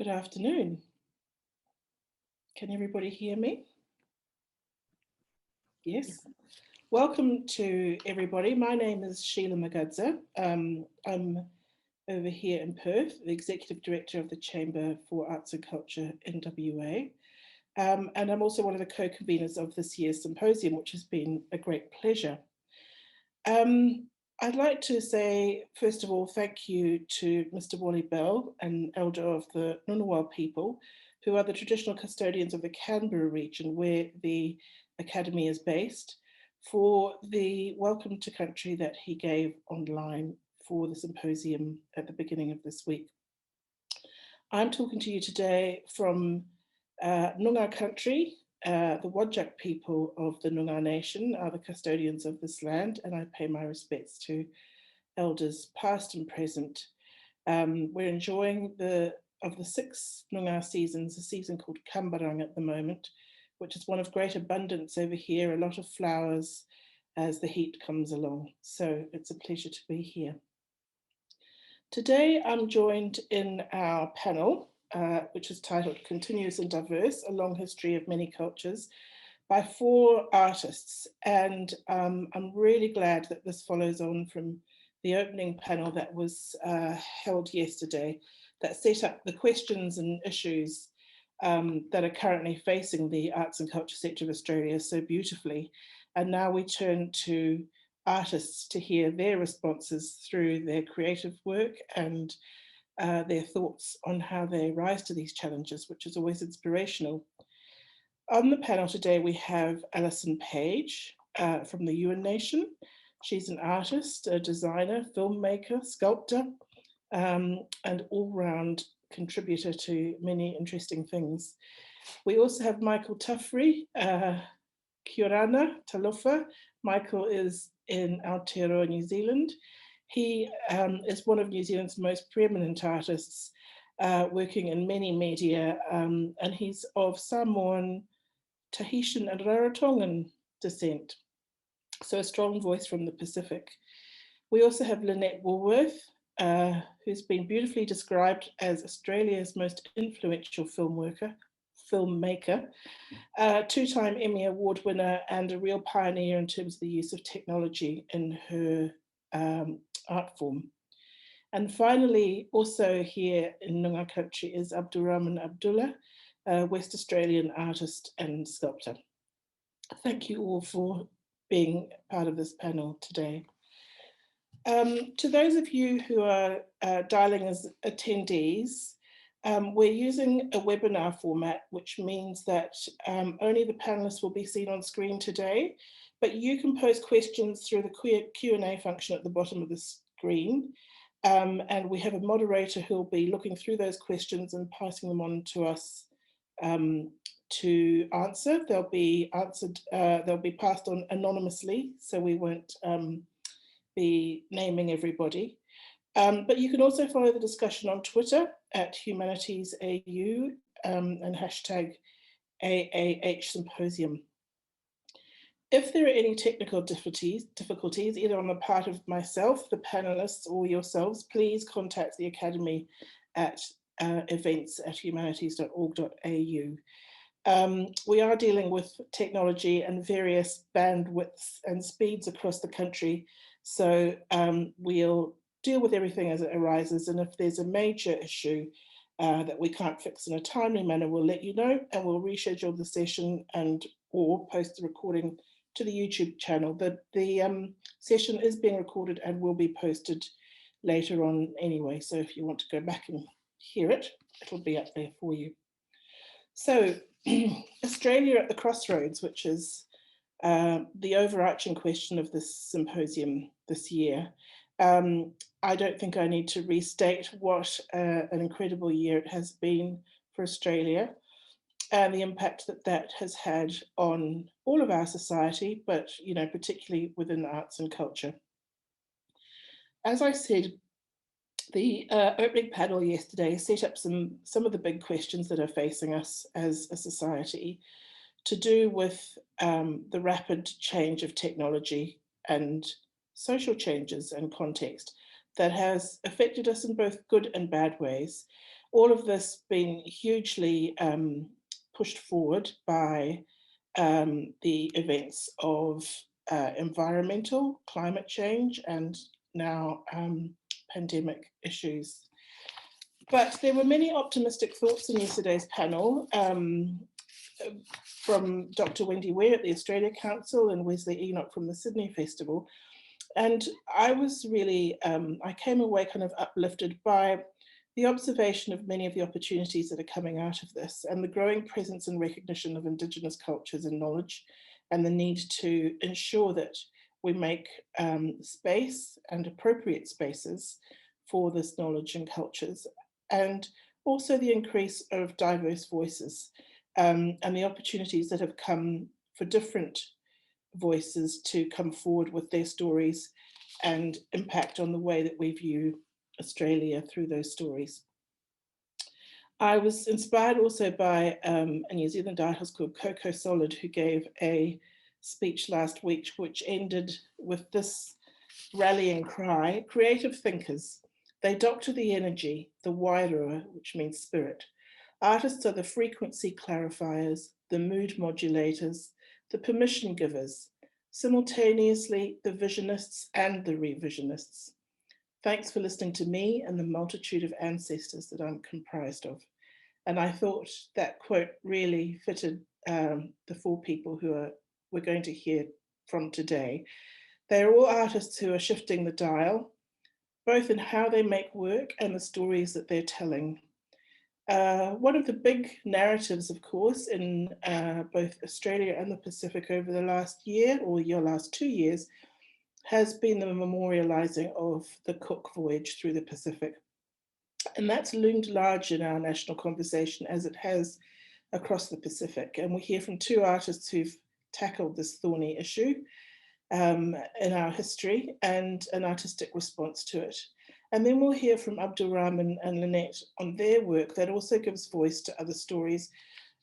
Good afternoon. Can everybody hear me? Yes. Welcome to everybody. My name is Sheila Magudza. I'm over here in Perth, the Executive Director of the Chamber for Arts and Culture in WA. And I'm also one of the co-conveners of this year's symposium, which has been a great pleasure. I'd like to say, first of all, thank you to Mr. Wally Bell, an elder of the Ngunnawal people, who are the traditional custodians of the Canberra region where the Academy is based, for the welcome to country that he gave online for the symposium at the beginning of this week. I'm talking to you today from Noongar country. The Whadjuk people of the Noongar Nation are the custodians of this land, and I pay my respects to elders past and present. We're enjoying of the 6 Noongar seasons, a season called Kambarang at the moment, which is one of great abundance over here, a lot of flowers as the heat comes along. So it's a pleasure to be here. Today I'm joined in our panel, which is titled Continuous and Diverse, A Long History of Many Cultures, by 4 artists. And I'm really glad that this follows on from the opening panel that was held yesterday, that set up the questions and issues that are currently facing the arts and culture sector of Australia so beautifully. And now we turn to artists to hear their responses through their creative work and their thoughts on how they rise to these challenges, which is always inspirational. On the panel today, we have Alison Page from the Yuin Nation. She's an artist, a designer, filmmaker, sculptor, and all-round contributor to many interesting things. We also have Michel Tuffery, Kia ora, talofa. Michael is in Aotearoa, New Zealand. He is one of New Zealand's most preeminent artists, working in many media, and he's of Samoan, Tahitian and Rarotongan descent, so a strong voice from the Pacific. We also have Lynette Wallworth, who's been beautifully described as Australia's most influential filmmaker, 2-time Emmy Award winner and a real pioneer in terms of the use of technology in her art form. And finally, also here in Noongar country is Abdul-Rahman Abdullah, a West Australian artist and sculptor. Thank you all for being part of this panel today. To those of you who are dialing as attendees, we're using a webinar format, which means that only the panelists will be seen on screen today, but you can pose questions through the Q&A function at the bottom of the screen. And we have a moderator who will be looking through those questions and passing them on to us to answer. They'll be passed on anonymously, so we won't be naming everybody. But you can also follow the discussion on Twitter at Humanities AU and hashtag AAH Symposium. If there are any technical difficulties, either on the part of myself, the panelists, or yourselves, please contact the Academy at events@humanities.org.au. We are dealing with technology and various bandwidths and speeds across the country, so we'll deal with everything as it arises, and if there's a major issue that we can't fix in a timely manner, we'll let you know, and we'll reschedule the session and or post the recording to the YouTube channel. The session is being recorded and will be posted later on anyway, so if you want to go back and hear it, it'll be up there for you. So Australia at the crossroads, which is the overarching question of this symposium this year. I don't think I need to restate what an incredible year it has been for Australia and the impact that that has had on all of our society, but particularly within arts and culture. As I said, the opening panel yesterday set up some of the big questions that are facing us as a society to do with the rapid change of technology and social changes and context that has affected us in both good and bad ways. all of this been hugely pushed forward by the events of environmental, climate change, and now pandemic issues. But there were many optimistic thoughts in yesterday's panel from Dr. Wendy Ware at the Australia Council and Wesley Enoch from the Sydney Festival. And I was really, I came away kind of uplifted by the observation of many of the opportunities that are coming out of this and the growing presence and recognition of Indigenous cultures and knowledge, and the need to ensure that we make space and appropriate spaces for this knowledge and cultures, and also the increase of diverse voices and the opportunities that have come for different voices to come forward with their stories and impact on the way that we view Australia through those stories. I was inspired also by a New Zealand artist called Coco Solid, who gave a speech last week, which ended with this rallying cry: creative thinkers, they doctor the energy, the wairua, which means spirit. Artists are the frequency clarifiers, the mood modulators, the permission givers, simultaneously the visionists and the revisionists. Thanks for listening to me and the multitude of ancestors that I'm comprised of. And I thought that quote really fitted the four people who we're going to hear from today. They are all artists who are shifting the dial, both in how they make work and the stories that they're telling. One of the big narratives, of course, in both Australia and the Pacific over the last year or your last 2 years has been the memorialising of the Cook voyage through the Pacific. And that's loomed large in our national conversation as it has across the Pacific. And we hear from two artists who've tackled this thorny issue in our history and an artistic response to it. And then we'll hear from Abdul-Rahman and Lynette on their work that also gives voice to other stories.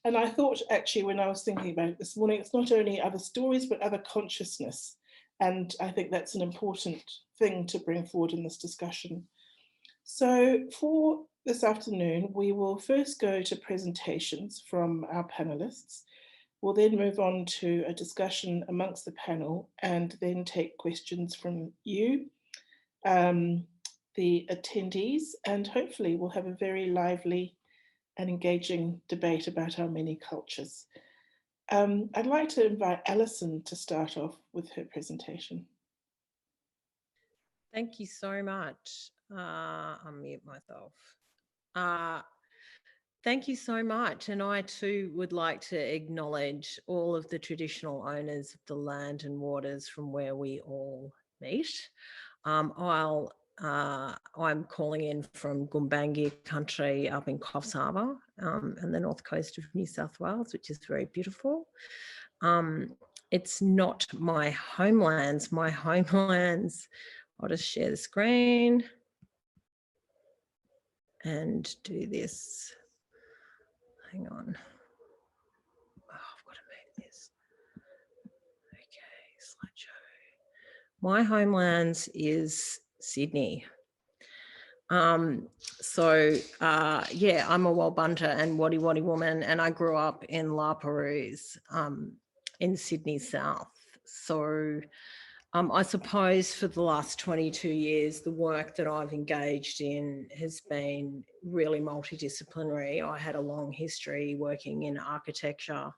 And I thought, actually, when I was thinking about it this morning, it's not only other stories, but other consciousness. And I think that's an important thing to bring forward in this discussion. So for this afternoon, we will first go to presentations from our panelists. We'll then move on to a discussion amongst the panel and then take questions from you, the attendees, and hopefully we'll have a very lively and engaging debate about our many cultures. I'd like to invite Alison to start off with her presentation. Thank you so much. I'll mute myself. Thank you so much. And I too would like to acknowledge all of the traditional owners of the land and waters from where we all meet. I'm calling in from Gumbaynggirr country up in Coffs Harbour and the north coast of New South Wales, which is very beautiful. It's not my homelands. My homelands, I'll just share the screen and do this. Hang on. Oh, I've got to move this. Okay, slideshow. My homelands is Sydney. Yeah, I'm a Walbunja and Wadi Wadi woman, and I grew up in La Perouse in Sydney South. So I suppose for the last 22 years, the work that I've engaged in has been really multidisciplinary. I had a long history working in architecture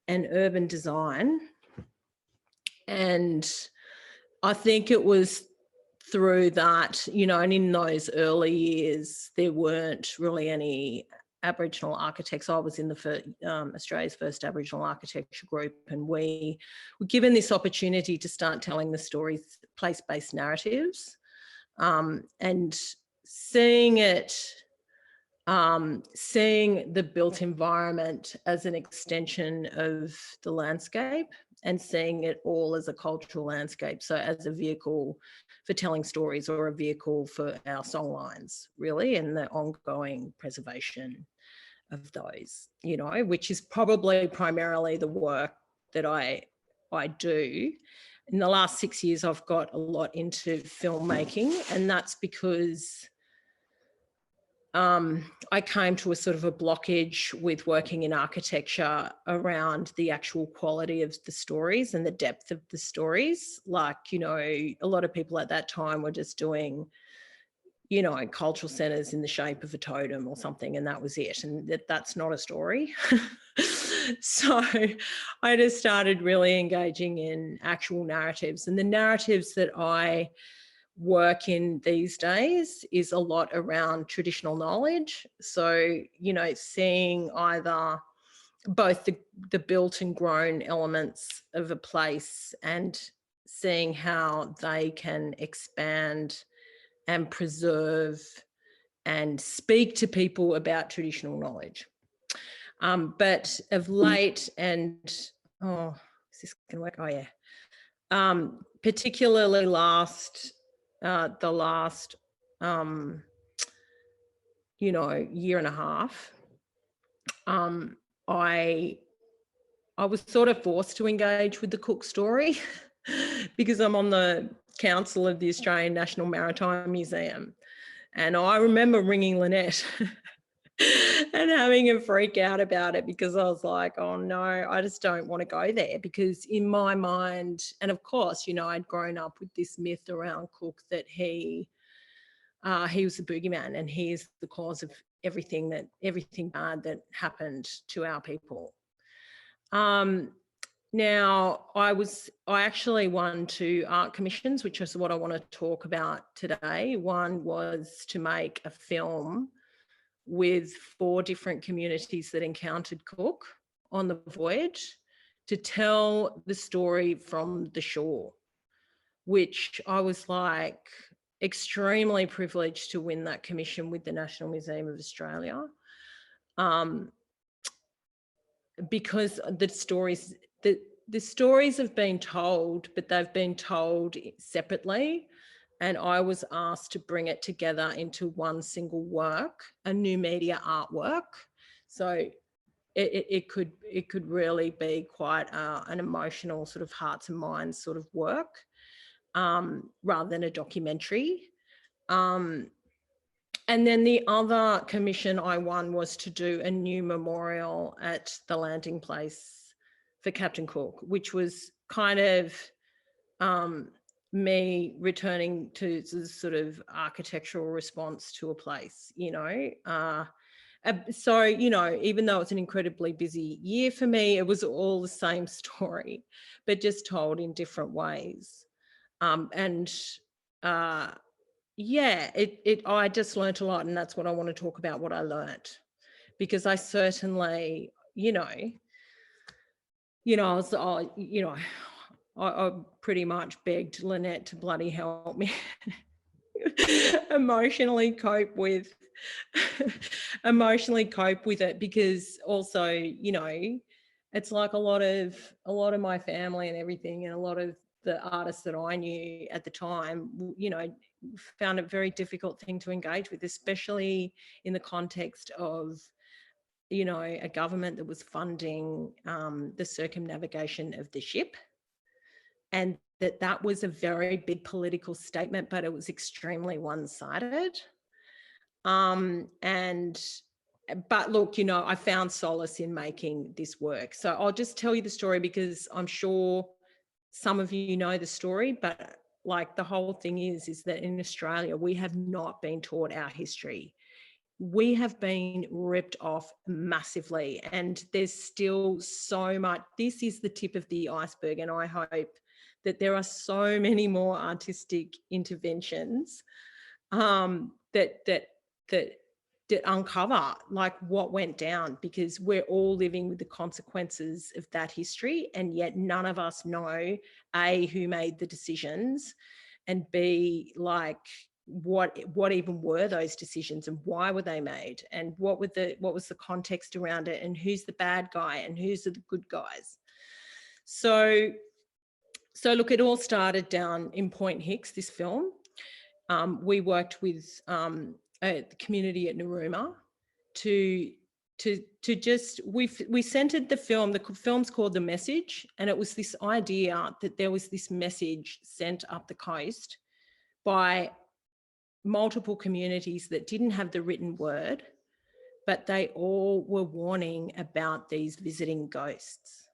and urban design. And I think it was through that, you know, and in those early years, there weren't really any Aboriginal architects. I was in the Australia's first Aboriginal architecture group, and we were given this opportunity to start telling the stories, place-based narratives, and seeing the built environment as an extension of the landscape and seeing it all as a cultural landscape. So as a vehicle for telling stories or a vehicle for our songlines, really, and the ongoing preservation of those, you know, which is probably primarily the work that I do. In the last 6 years, I've got a lot into filmmaking, and that's because I came to a sort of a blockage with working in architecture around the actual quality of the stories and the depth of the stories. Like, you know, a lot of people at that time were just doing, you know, cultural centres in the shape of a totem or something, and that was it. And that's not a story. So I just started really engaging in actual narratives, and the narratives that I work in these days is a lot around traditional knowledge. So, you know, seeing either both the built and grown elements of a place and seeing how they can expand and preserve and speak to people about traditional knowledge. But of late, and oh, is this going to work? Oh yeah. Particularly the last, you know, year and a half, I was sort of forced to engage with the Cook story because I'm on the council of the Australian National Maritime Museum. And I remember ringing Lynette and having a freak out about it, because I was like, oh no, I just don't want to go there, because in my mind, and of course, you know, I'd grown up with this myth around Cook that he was the boogeyman and he is the cause of everything bad that happened to our people. Now, I actually won 2 art commissions, which is what I want to talk about today. One was to make a film with 4 different communities that encountered Cook on the voyage, to tell the story from the shore, which I was like extremely privileged to win that commission with the National Museum of Australia, because the stories have been told, but they've been told separately. And I was asked to bring it together into one single work, a new media artwork. So it could really be quite an emotional sort of hearts and minds sort of work, rather than a documentary. And then the other commission I won was to do a new memorial at the landing place for Captain Cook, which was kind of me returning to the sort of architectural response to a place, you know. So, you know, even though it's an incredibly busy year for me, it was all the same story, but just told in different ways. Yeah, I just learnt a lot, and that's what I want to talk about, what I learnt, because I certainly, I pretty much begged Lynette to bloody help me emotionally cope with it, because also, it's like a lot of my family and everything, and a lot of the artists that I knew at the time, found it a very difficult thing to engage with, especially in the context of, a government that was funding the circumnavigation of the ship, and that was a very big political statement, but it was extremely one-sided. But look, I found solace in making this work. So I'll just tell you the story, because I'm sure some of you know the story, but like the whole thing is that in Australia, we have not been taught our history. We have been ripped off massively, and there's still so much. This is the tip of the iceberg, and I hope that there are so many more artistic interventions that uncover like what went down, because we're all living with the consequences of that history, and yet none of us know A, who made the decisions, and B, like what even were those decisions, and why were they made, and what was the context around it, and who's the bad guy and who's the good guys. So look, it all started down in Point Hicks, this film. We worked with the community at Narooma to just, we centered the film. The film's called The Message, and it was this idea that there was this message sent up the coast by multiple communities that didn't have the written word, but they all were warning about these visiting ghosts.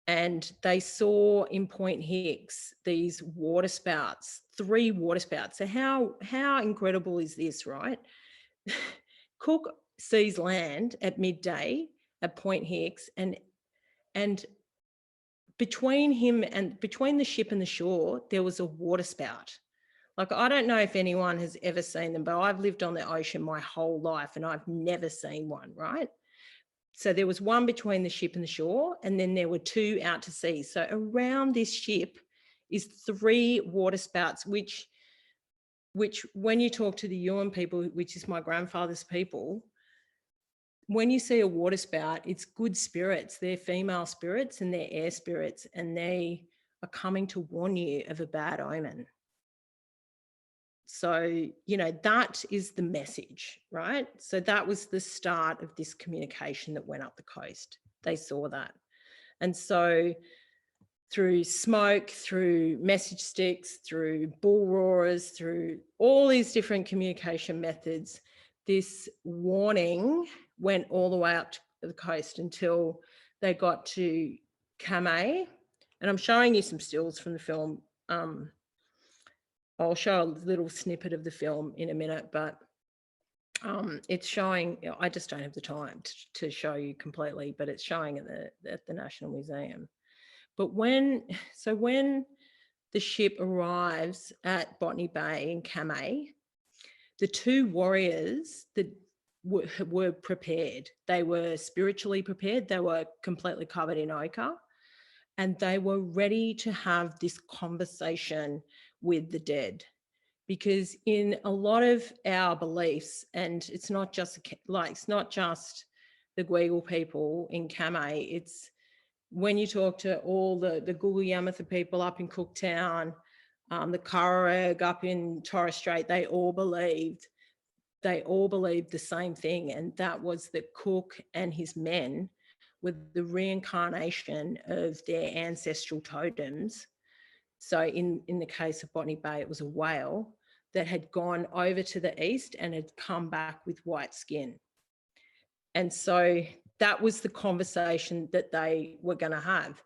And they saw in Point Hicks these water spouts, 3 water spouts. So how incredible is this, right? Cook sees land at midday at Point Hicks, and between him and between the ship and the shore, there was a water spout. Like, I don't know if anyone has ever seen them, but I've lived on the ocean my whole life and I've never seen one, right? So there was one between the ship and the shore, and then there were 2 out to sea. So around this ship is 3 water spouts, which when you talk to the Yuin people, which is my grandfather's people, when you see a water spout, it's good spirits. They're female spirits and they're air spirits, and they are coming to warn you of a bad omen. So, you know, that is the message, right? So that was the start of this communication that went up the coast. They saw that. And so through smoke, through message sticks, through bull roarers, through all these different communication methods, this warning went all the way up to the coast until they got to Kamei. And I'm showing you some stills from the film. I'll show a little snippet of the film in a minute, but it's showing, I just don't have the time to show you completely, but it's showing at the National Museum. But when the ship arrives at Botany Bay in Kamei, the 2 warriors that were prepared. They were spiritually prepared. They were completely covered in ochre, and they were ready to have this conversation with the dead. Because in a lot of our beliefs, and it's not just the Gweagal people in Kamei, it's when you talk to all the Gulgu Yamatha people up in Cooktown, the Karareg up in Torres Strait, they all believed the same thing, and that was that Cook and his men were the reincarnation of their ancestral totems. So in the case of Botany Bay, it was a whale that had gone over to the east and had come back with white skin. And so that was the conversation that they were going to have.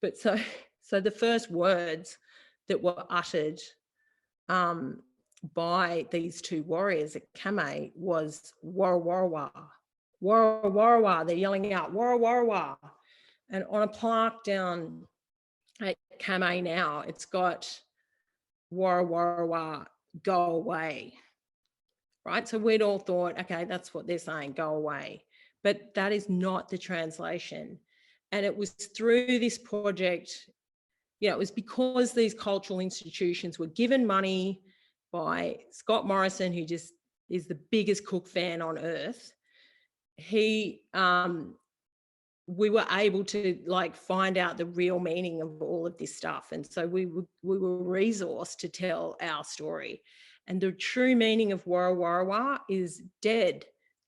But so the first words that were uttered by these 2 warriors at Kamei was Wara Wara Wara Wara Wara. They're yelling out Wara Wara Wara. And on a plaque down at Kamei now, it's got Wara Wara Wara, go away, right? So we'd all thought, okay, that's what they're saying, go away. But that is not the translation. And it was through this project, you know, it was because these cultural institutions were given money by Scott Morrison, who just is the biggest Cook fan on earth. We were able to find out the real meaning of all of this stuff. And so we were resourced to tell our story. And the true meaning of Wara Wara Wara is dead,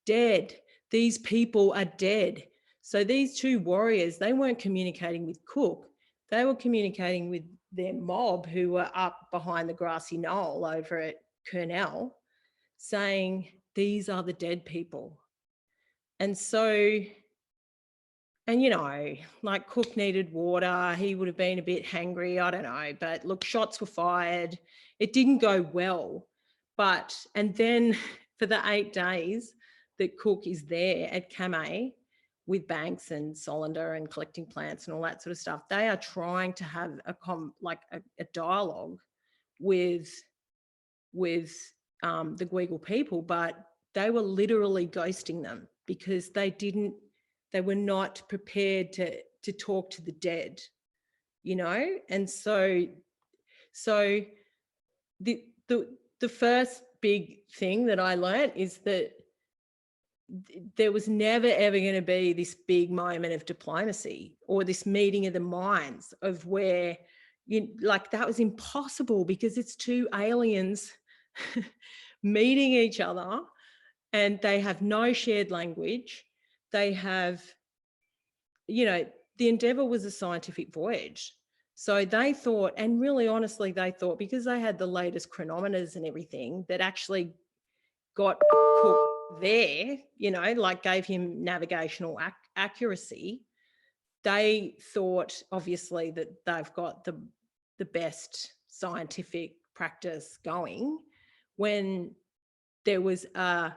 dead. These people are dead. So these 2 warriors, they weren't communicating with Cook. They were communicating with their mob who were up behind the grassy knoll over at Kurnell, saying, these are the dead people. And so, and, you know, Cook needed water. He would have been a bit hangry. I don't know. But look, shots were fired. It didn't go well. And then for the 8 days that Cook is there at Kamei with Banks and Solander and collecting plants and all that sort of stuff, they are trying to have a dialogue with the Gweagal people, but they were literally ghosting them because they were not prepared to talk to the dead, you know? And so the first big thing that I learned is that there was never, ever going to be this big moment of diplomacy or this meeting of the minds of where that was impossible because it's 2 aliens meeting each other and they have no shared language. They have, you know, the Endeavour was a scientific voyage. So they thought, and really honestly, they thought because they had the latest chronometers and everything that actually got Cook there, you know, like gave him navigational accuracy, they thought obviously that they've got the best scientific practice going, when there was an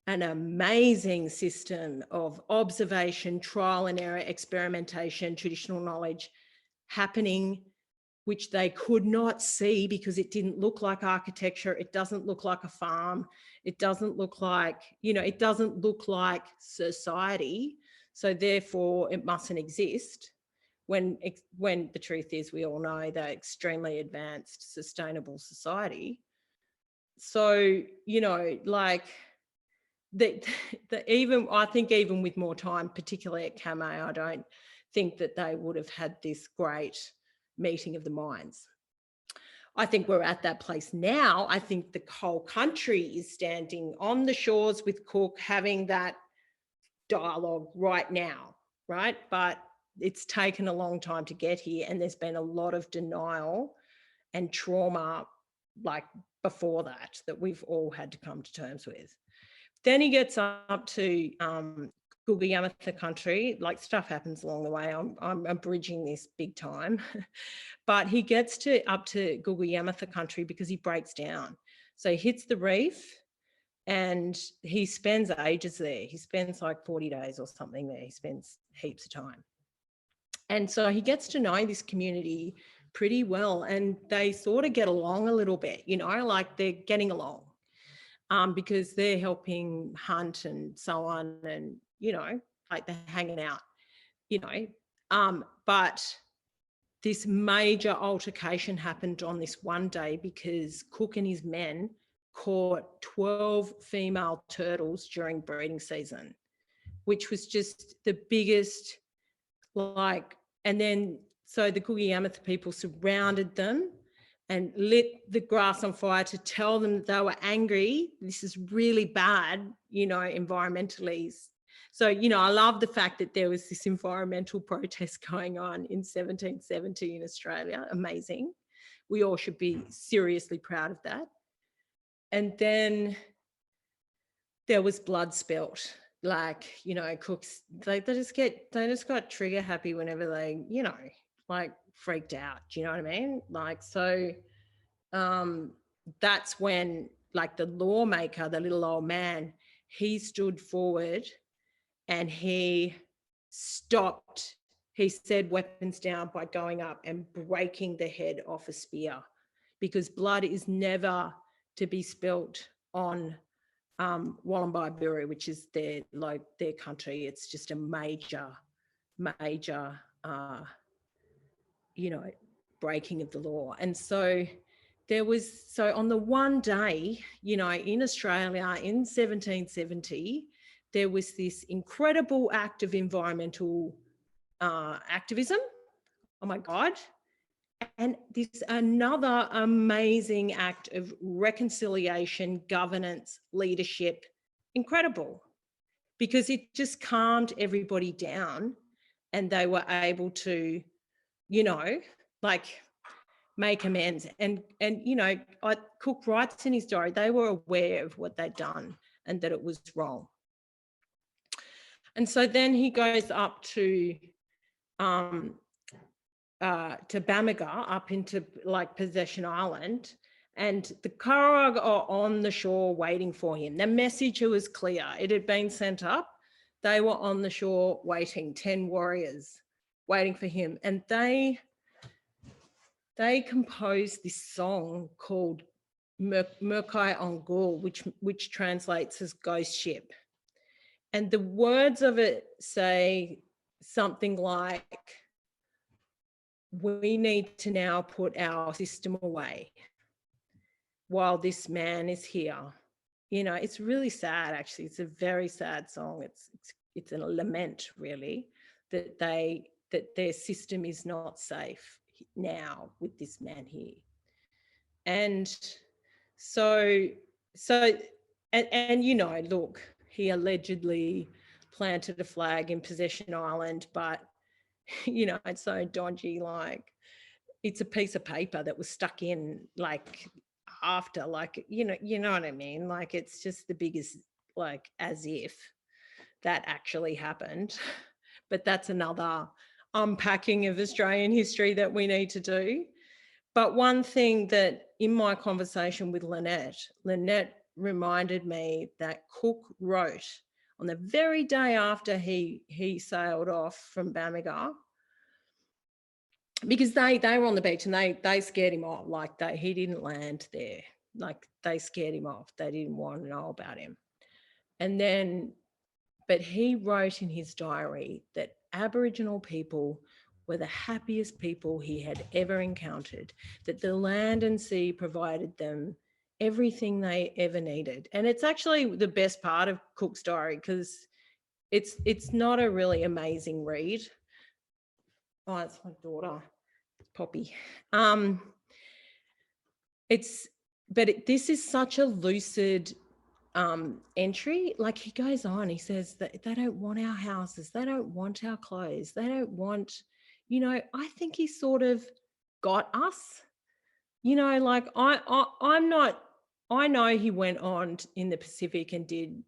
amazing system of observation, trial and error, experimentation, traditional knowledge happening, which they could not see because it didn't look like architecture. It doesn't look like a farm. It doesn't look like, you know, it doesn't look like society. So therefore it mustn't exist. When the truth is, we all know they're extremely advanced, sustainable society. So, you know, like even, I think even with more time, particularly at CAMA, I don't think that they would have had this great meeting of the minds. I think we're at that place now. I think the whole country is standing on the shores with Cook, having that dialogue right now, right? But it's taken a long time to get here, and there's been a lot of denial and trauma like before that we've all had to come to terms with. Then he gets up to Gugayamatha country, like stuff happens along the way. I'm abridging this big time, but he gets up to Gugayamatha country because he breaks down. So he hits the reef and he spends ages there. He spends like 40 days or something there. He spends heaps of time. And so he gets to know this community pretty well, and they sort of get along a little bit, you know, like they're getting along. Because they're helping hunt and so on, and, you know, like they're hanging out, you know. But this major altercation happened on this one day because Cook and his men caught 12 female turtles during breeding season, which was just the biggest, like, and then so the Gugayamatha people surrounded them and lit the grass on fire to tell them that they were angry. This is really bad, you know, environmentally. So, you know, I love the fact that there was this environmental protest going on in 1770 in Australia. Amazing. We all should be seriously proud of that. And then there was blood spilt. Like, you know, cooks, they just got trigger happy whenever they, you know, like freaked out. Do you know what I mean? Like, so that's when, like, the lawmaker, the little old man, he stood forward and he stopped. He said weapons down by going up and breaking the head off a spear, because blood is never to be spilt on Wollombi Buru, which is their country. It's just a major, you know, breaking of the law. And so there was, so on the one day, you know, in Australia in 1770, there was this incredible act of environmental activism. Oh my God. And this another amazing act of reconciliation, governance, leadership. Incredible, because it just calmed everybody down and they were able to, you know, like make amends. And you know, Cook writes in his diary, they were aware of what they'd done and that it was wrong. And so then he goes up to Bamaga, up into like Possession Island, and the Kararag are on the shore waiting for him. The message was clear. It had been sent up. They were on the shore waiting, 10 warriors waiting for him. And they composed this song called Murkai Ongul, which translates as ghost ship. And the words of it say something like, we need to now put our system away while this man is here. You know, it's really sad, actually. It's a very sad song. It's a lament, really, that their system is not safe now with this man here. And so you know, look, he allegedly planted a flag in Possession Island, but, you know, it's so dodgy, like, it's a piece of paper that was stuck in like after, like, you know what I mean? Like, it's just the biggest, like, as if that actually happened. But that's another unpacking of Australian history that we need to do. But one thing that in my conversation with Lynette reminded me that Cook wrote on the very day after he sailed off from Bamaga, because they were on the beach and they scared him off. Like, he didn't land there. Like, they scared him off. They didn't want to know about him. And then, but he wrote in his diary that Aboriginal people were the happiest people he had ever encountered, that the land and sea provided them everything they ever needed. And it's actually the best part of Cook's diary, because it's not a really amazing read. Oh, it's my daughter, Poppy. This is such a lucid entry. Like, he goes on, he says that they don't want our houses, they don't want our clothes, they don't want, I think he sort of got us, like, I'm not, I know he went on in the Pacific and did,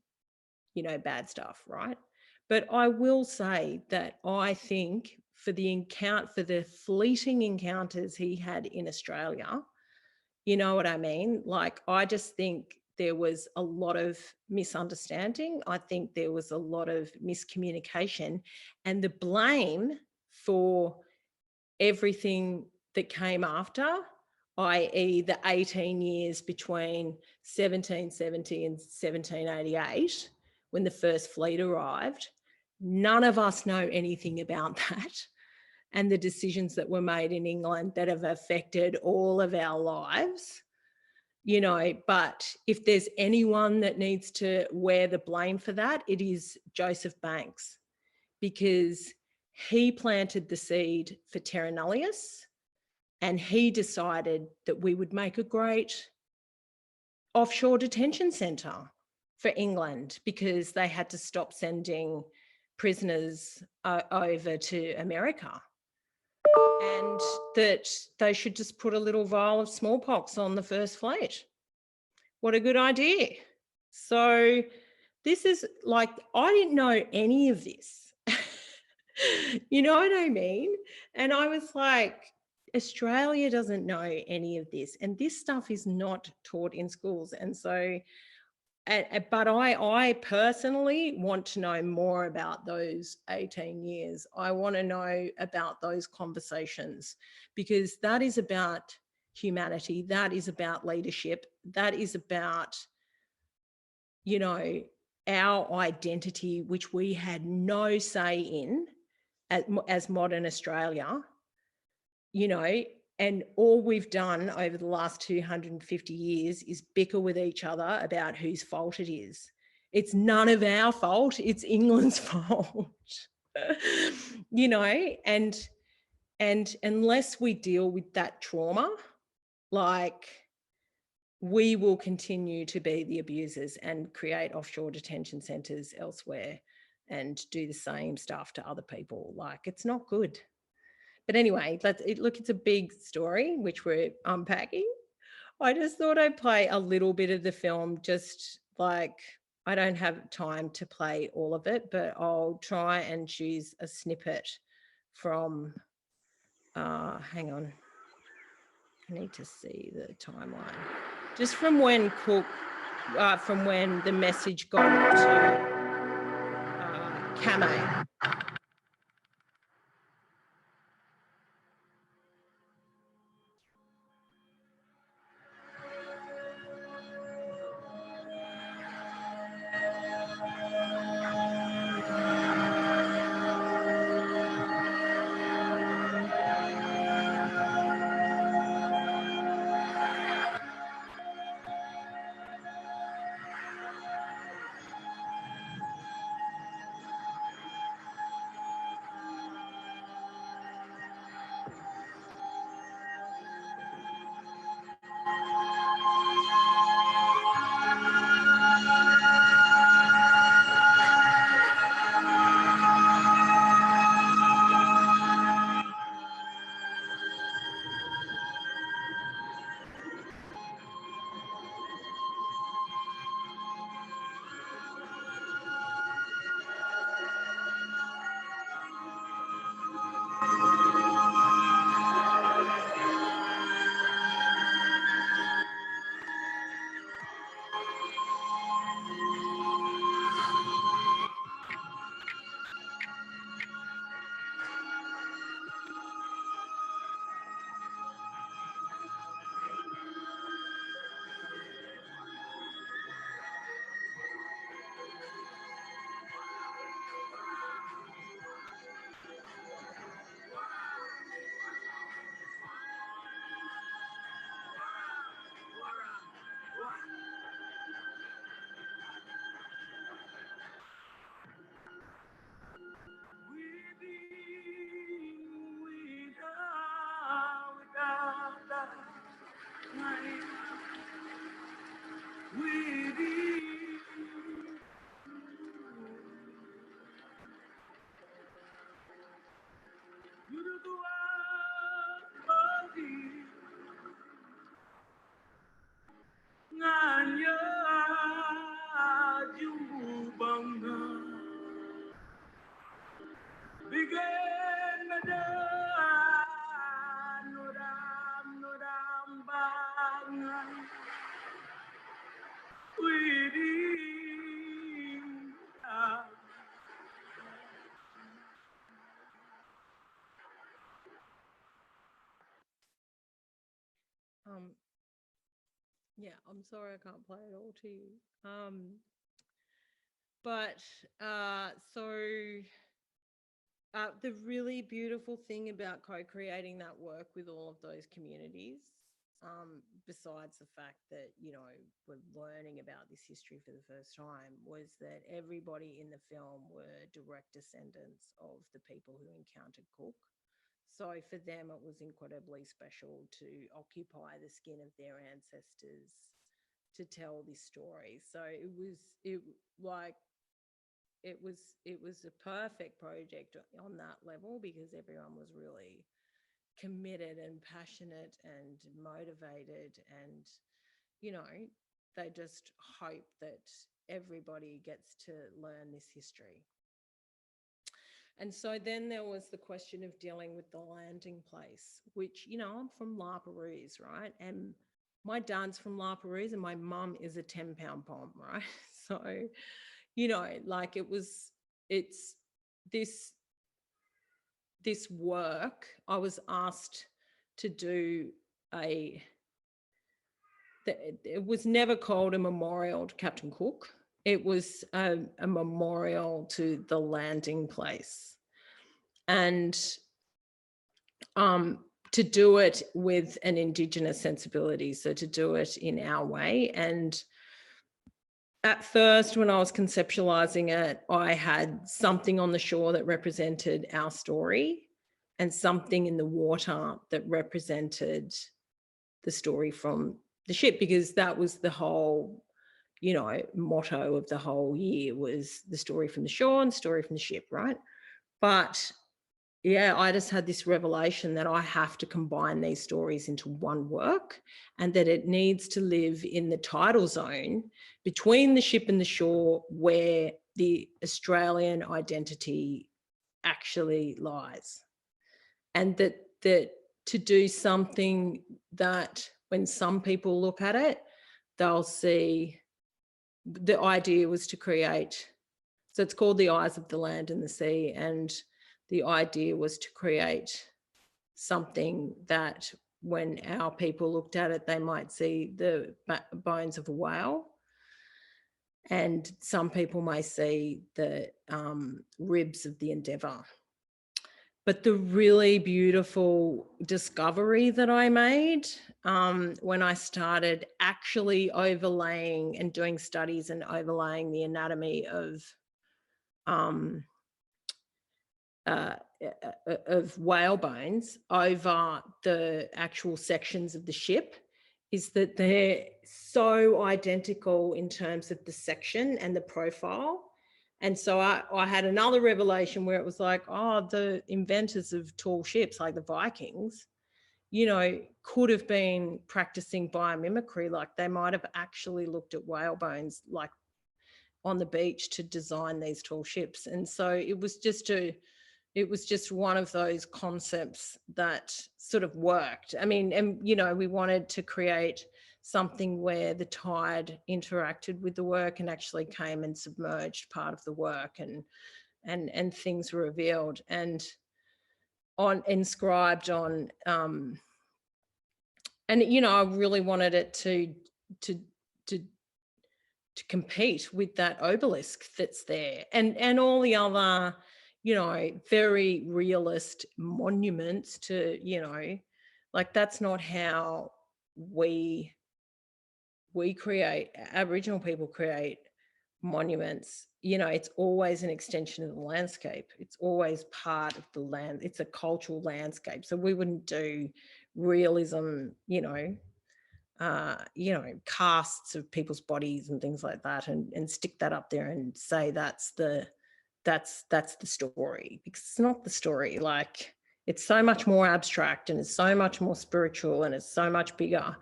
bad stuff, right? But I will say that I think for the fleeting encounters he had in Australia, you know what I mean? Like, I just think there was a lot of misunderstanding. I think there was a lot of miscommunication, and the blame for everything that came after, i.e. the 18 years between 1770 and 1788, when the first fleet arrived, none of us know anything about that. And the decisions that were made in England that have affected all of our lives, but if there's anyone that needs to wear the blame for that, it is Joseph Banks, because he planted the seed for Terra Nullius, and he decided that we would make a great offshore detention centre for England, because they had to stop sending prisoners over to America, and that they should just put a little vial of smallpox on the first fleet. What a good idea. So this is like, I didn't know any of this. You know what I mean? And I was like, Australia doesn't know any of this, and this stuff is not taught in schools. And so, but I personally want to know more about those 18 years. I want to know about those conversations, because that is about humanity. That is about leadership. That is about, our identity, which we had no say in as modern Australia, and all we've done over the last 250 years is bicker with each other about whose fault it is. It's none of our fault, it's England's fault. And unless we deal with that trauma, like, we will continue to be the abusers and create offshore detention centres elsewhere and do the same stuff to other people. Like, it's not good. But anyway, look, it's a big story, which we're unpacking. I just thought I'd play a little bit of the film, just like, I don't have time to play all of it, but I'll try and choose a snippet from, hang on. I need to see the timeline. Just from when from when the message got to Kamei. Yeah, I'm sorry I can't play it all to you. The really beautiful thing about co-creating that work with all of those communities, besides the fact that, you know, we're learning about this history for the first time, was that everybody in the film were direct descendants of the people who encountered Cook. So for them, it was incredibly special to occupy the skin of their ancestors to tell this story. So it was a perfect project on that level, because everyone was really committed and passionate and motivated, and, you know, they just hope that everybody gets to learn this history. And so then there was the question of dealing with the landing place, which, you know, I'm from La Perouse, right? And my dad's from La Perouse and my mum is a 10-pound pom, right? So, you know, like it's this work. I was asked to do it was never called a memorial to Captain Cook. It was a memorial to the landing place. And to do it with an Indigenous sensibility, so to do it in our way. And at first, when I was conceptualizing it, I had something on the shore that represented our story and something in the water that represented the story from the ship, because that was the whole, you know, motto of the whole year, was the story from the shore and story from the ship, right? But yeah, I just had this revelation that I have to combine these stories into one work, and that it needs to live in the tidal zone between the ship and the shore, where the Australian identity actually lies. And that to do something that when some people look at it, they'll see, the idea was to create, so it's called The Eyes of the Land and the Sea, and the idea was to create something that when our people looked at it, they might see the bones of a whale, and some people may see the ribs of the Endeavour. But the really beautiful discovery that I made when I started actually overlaying and doing studies and overlaying the anatomy of whale bones over the actual sections of the ship is that they're so identical in terms of the section and the profile. And so I had another revelation where it was like, oh, the inventors of tall ships, like the Vikings, you know, could have been practicing biomimicry. Like they might have actually looked at whale bones like on the beach to design these tall ships. And so it was just one of those concepts that sort of worked. I mean, and, you know, we wanted to create something where the tide interacted with the work and actually came and submerged part of the work, and things were revealed and inscribed on, and, you know, I really wanted it to compete with that obelisk that's there, and all the other, you know, very realist monuments to, you know, like that's not how we create, Aboriginal people create monuments. You know, it's always an extension of the landscape. It's always part of the land. It's a cultural landscape. So we wouldn't do realism, you know, casts of people's bodies and things like that, and stick that up there and say that's the story, because it's not the story. Like, it's so much more abstract and it's so much more spiritual and it's so much bigger.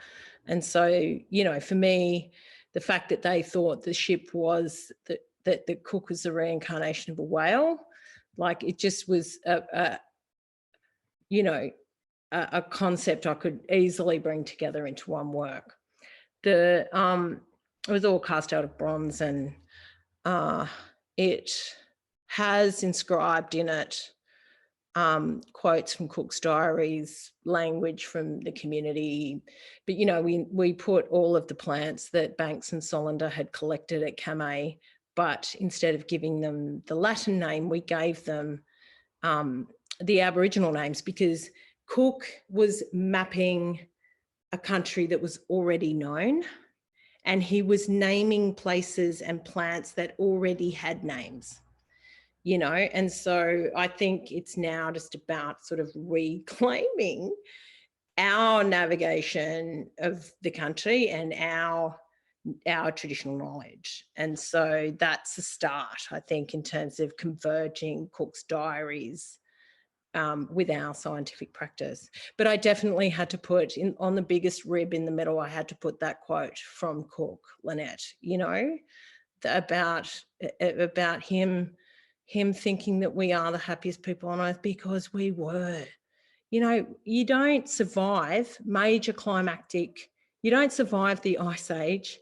And so, you know, for me, the fact that they thought the ship was that the cook was the reincarnation of a whale, like it just was a concept I could easily bring together into one work. It was all cast out of bronze, and it has inscribed in it quotes from Cook's diaries, language from the community. But, we put all of the plants that Banks and Solander had collected at Camay, but instead of giving them the Latin name, we gave them the Aboriginal names, because Cook was mapping a country that was already known, and he was naming places and plants that already had names. And so I think it's now just about sort of reclaiming our navigation of the country and our traditional knowledge. And so that's a start, I think, in terms of converging Cook's diaries with our scientific practice. But I definitely had to put on the biggest rib in the middle, I had to put that quote from Cook, Lynette, about him thinking that we are the happiest people on earth, because we were. You don't survive major climactic, you don't survive the Ice Age,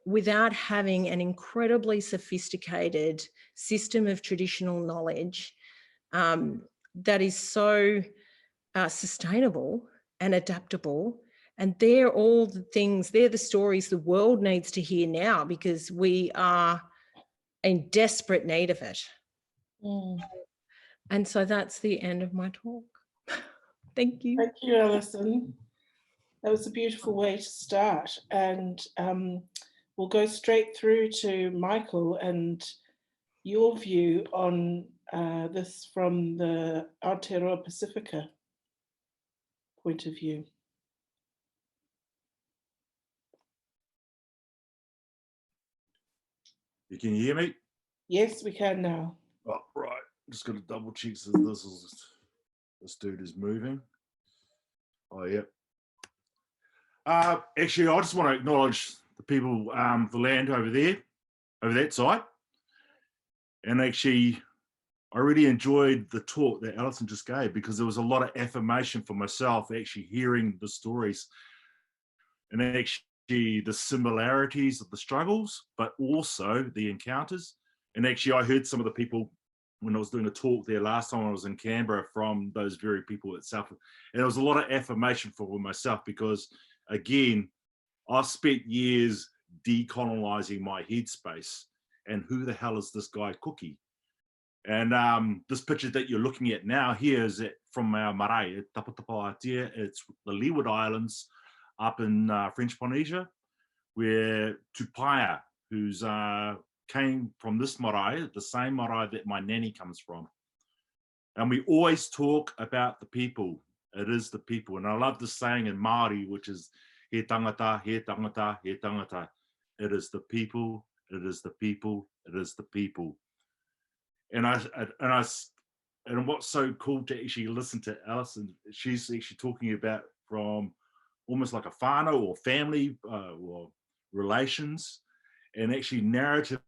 without having an incredibly sophisticated system of traditional knowledge that is so sustainable and adaptable. And they're all the things, they're the stories the world needs to hear now, because we are in desperate need of it. And so that's the end of my talk. Thank you. Thank you, Alison. That was a beautiful way to start. And we'll go straight through to Michael and your view on this from the Aotearoa Pacifica point of view. You can hear me? Yes, we can now. Oh, right. Just got to double check so this dude is moving. Oh, yeah. Actually, I just want to acknowledge the people, the land over there, over that side. And actually, I really enjoyed the talk that Alison just gave, because there was a lot of affirmation for myself, actually hearing the stories and actually the similarities of the struggles, but also the encounters. And actually, I heard some of the people when I was doing a talk there last time I was in Canberra from those very people itself. And there was a lot of affirmation for myself, because again, I've spent years decolonizing my headspace. And who the hell is this guy Cookie? And this picture that you're looking at now here is from our marae, Tapatapatia. It's the Leeward Islands up in French Polynesia, where Tupaia, who's came from this marae, the same marae that my nanny comes from. And we always talk about the people. It is the people. And I love this saying in Māori, which is he tangata, he tangata, he tangata. It is the people, it is the people, it is the people. And what's so cool to actually listen to Alison, she's actually talking about from almost like a whānau or family or relations, and actually narratively,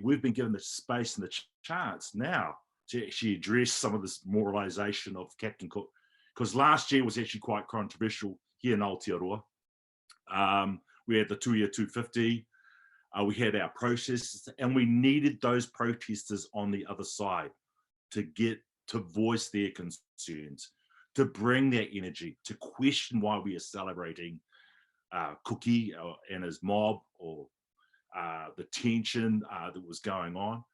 we've been given the space and the chance now to actually address some of this moralization of Captain Cook, because last year was actually quite controversial here in Aotearoa. We had the 2 year 250, we had our protests, and we needed those protesters on the other side to get to voice their concerns, to bring that energy, to question why we are celebrating Cookie and his mob, or the tension that was going on.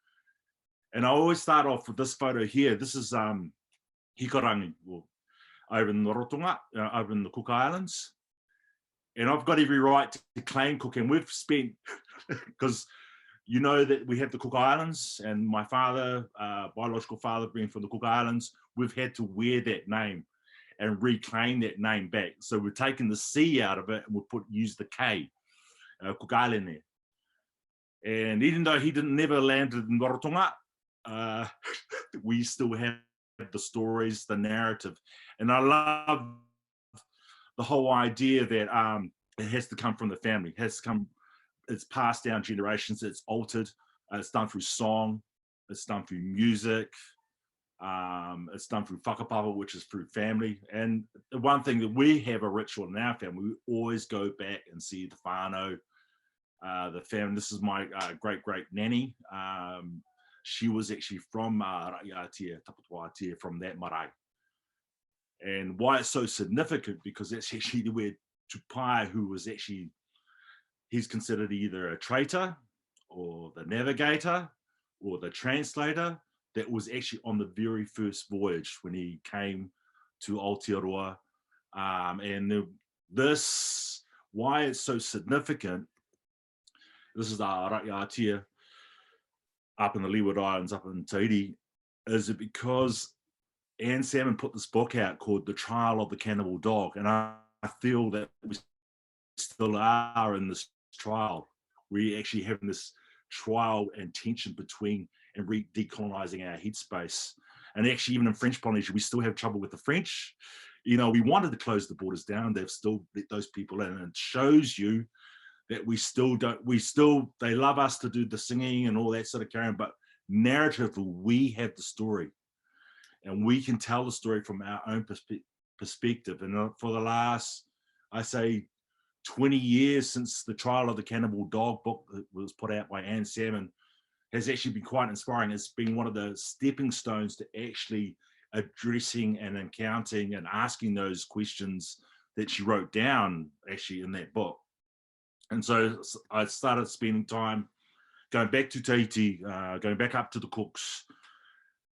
And I always start off with this photo here. This is Hikarangi, over in Norotonga, over in the Cook Islands. And I've got every right to claim Cook, and we've spent, because you know that we have the Cook Islands, and my father, biological father being from the Cook Islands, we've had to wear that name and reclaim that name back. So we've taken the C out of it and we've used the K, Cook Island there. And even though he never landed in Norotonga, we still have the stories, the narrative. And I love the whole idea that it has to come from the family. It has to come, it's passed down generations, it's altered, it's done through song, it's done through music, it's done through whakapapa, which is through family. And the one thing that we have a ritual in our family, we always go back and see the whānau, the family. This is my great nanny. She was actually from Raiatea, Tapatoatea, from that marae. And why it's so significant, because that's actually where Tupaia, who was actually, he's considered either a traitor or the navigator or the translator, that was actually on the very first voyage when he came to Aotearoa. And this, why it's so significant, this is the Raiatea up in the Leeward Islands, up in Tahiti, is it because Anne Salmon put this book out called The Trial of the Cannibal Dog. And I feel that we still are in this trial. We're actually having this trial and tension between and decolonizing our headspace. And actually, even in French Polynesia, we still have trouble with the French. You know, we wanted to close the borders down. They've still let those people in. And it shows you that we still don't, they love us to do the singing and all that sort of carrying, but narratively, we have the story. And we can tell the story from our own perspective. And for the last, I say, 20 years since the Trial of the Cannibal Dog book that was put out by Anne Salmon, has actually been quite inspiring. It's been one of the stepping stones to actually addressing and encountering and asking those questions that she wrote down actually in that book. And so I started spending time going back to Tahiti, going back up to the Cooks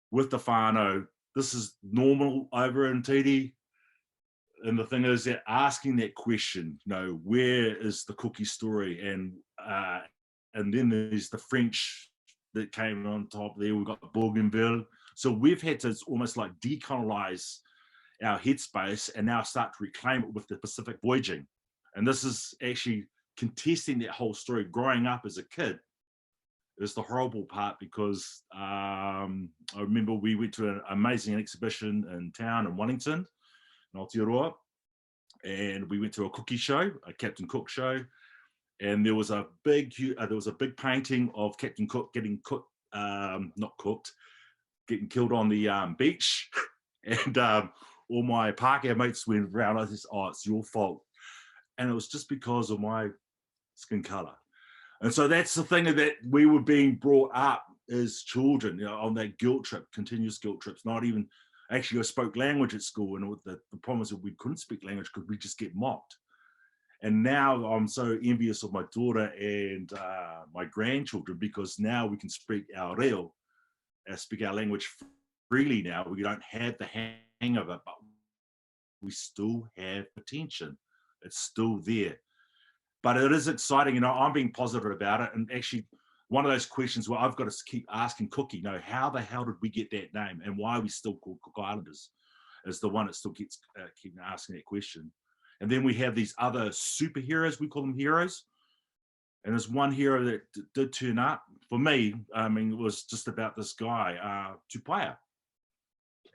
with the whānau. This is normal over in Tahiti. And the thing is that asking that question, you know, where is the cookie story? And then there's the French that came on top there. We've got Bougainville. So we've had to almost like decolonize our headspace and now start to reclaim it with the Pacific voyaging. And this is actually contesting that whole story. Growing up as a kid is the horrible part, because I remember we went to an amazing exhibition in town in Wellington, in Aotearoa, and we went to a cookie show, a Captain Cook show, and there was a big painting of Captain Cook getting cooked, getting killed on the beach, and all my Pākehā mates went around. I said, "Oh, it's your fault," and it was just because of my skin color. And so that's the thing, that we were being brought up as children, you know, on that guilt trip, continuous guilt trips. Not even, actually, I spoke language at school, and the problem is that we couldn't speak language because we just get mocked. And now I'm so envious of my daughter and my grandchildren, because now we can speak our reo, speak our language freely now. We don't have the hang of it, but we still have attention. It's still there. But it is exciting, you know, I'm being positive about it. And actually, one of those questions where I've got to keep asking Cookie, you know, how the hell did we get that name, and why are we still called Cook Islanders, is the one that still keeps keep asking that question. And then we have these other superheroes, we call them heroes. And there's one hero that did turn up for me. I mean, it was just about this guy, Tupaia,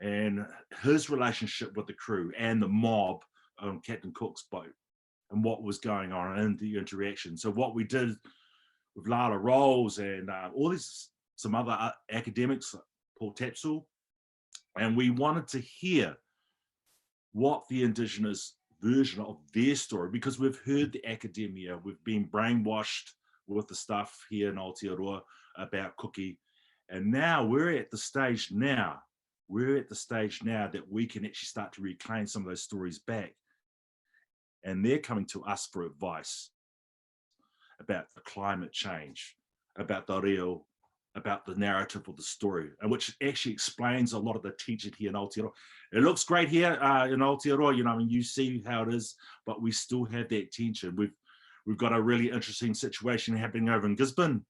and his relationship with the crew and the mob on Captain Cook's boat, and what was going on in the interaction. So what we did with Lala Rolls and all these, some other academics, Paul Tapsell, and we wanted to hear what the Indigenous version of their story, because we've heard the academia, we've been brainwashed with the stuff here in Aotearoa about cookie, and now we're at the stage now that we can actually start to reclaim some of those stories back. And they're coming to us for advice about the climate change, about the reo, about the narrative of the story, and which actually explains a lot of the tension here in Aotearoa. It looks great here in Aotearoa, you know, I mean, you see how it is, but we still have that tension. We've got a really interesting situation happening over in Gisborne,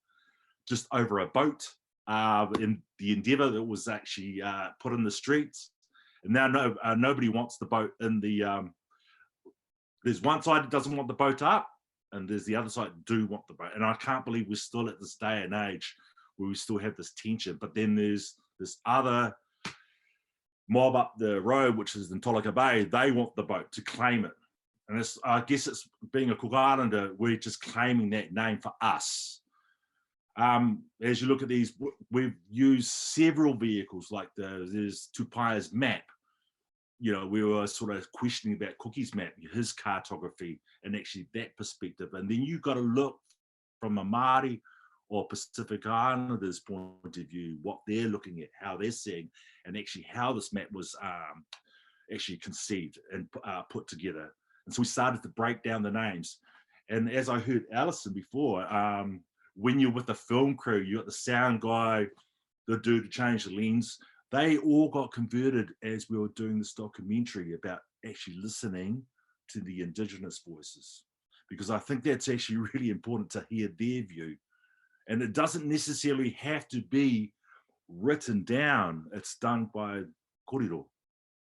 just over a boat in the Endeavour that was actually put in the streets. And now nobody wants the boat in the, there's one side that doesn't want the boat up, and there's the other side that do want the boat. And I can't believe we're still at this day and age where we still have this tension. But then there's this other mob up the road, which is in Tolaka Bay. They want the boat to claim it. And it's, I guess it's being a Cook Islander, we're just claiming that name for us. As you look at these, we've used several vehicles, like there's Tupai's map. You know, we were sort of questioning about Cookie's map, his cartography, and actually that perspective. And then you've got to look from a Māori or Pacific Islanders' point of view, what they're looking at, how they're seeing, and actually how this map was actually conceived and put together. And so we started to break down the names. And as I heard Alison before, when you're with the film crew, you got the sound guy, the dude to change the lens, they all got converted as we were doing this documentary about actually listening to the Indigenous voices, because I think that's actually really important to hear their view. And it doesn't necessarily have to be written down. It's done by kōrero.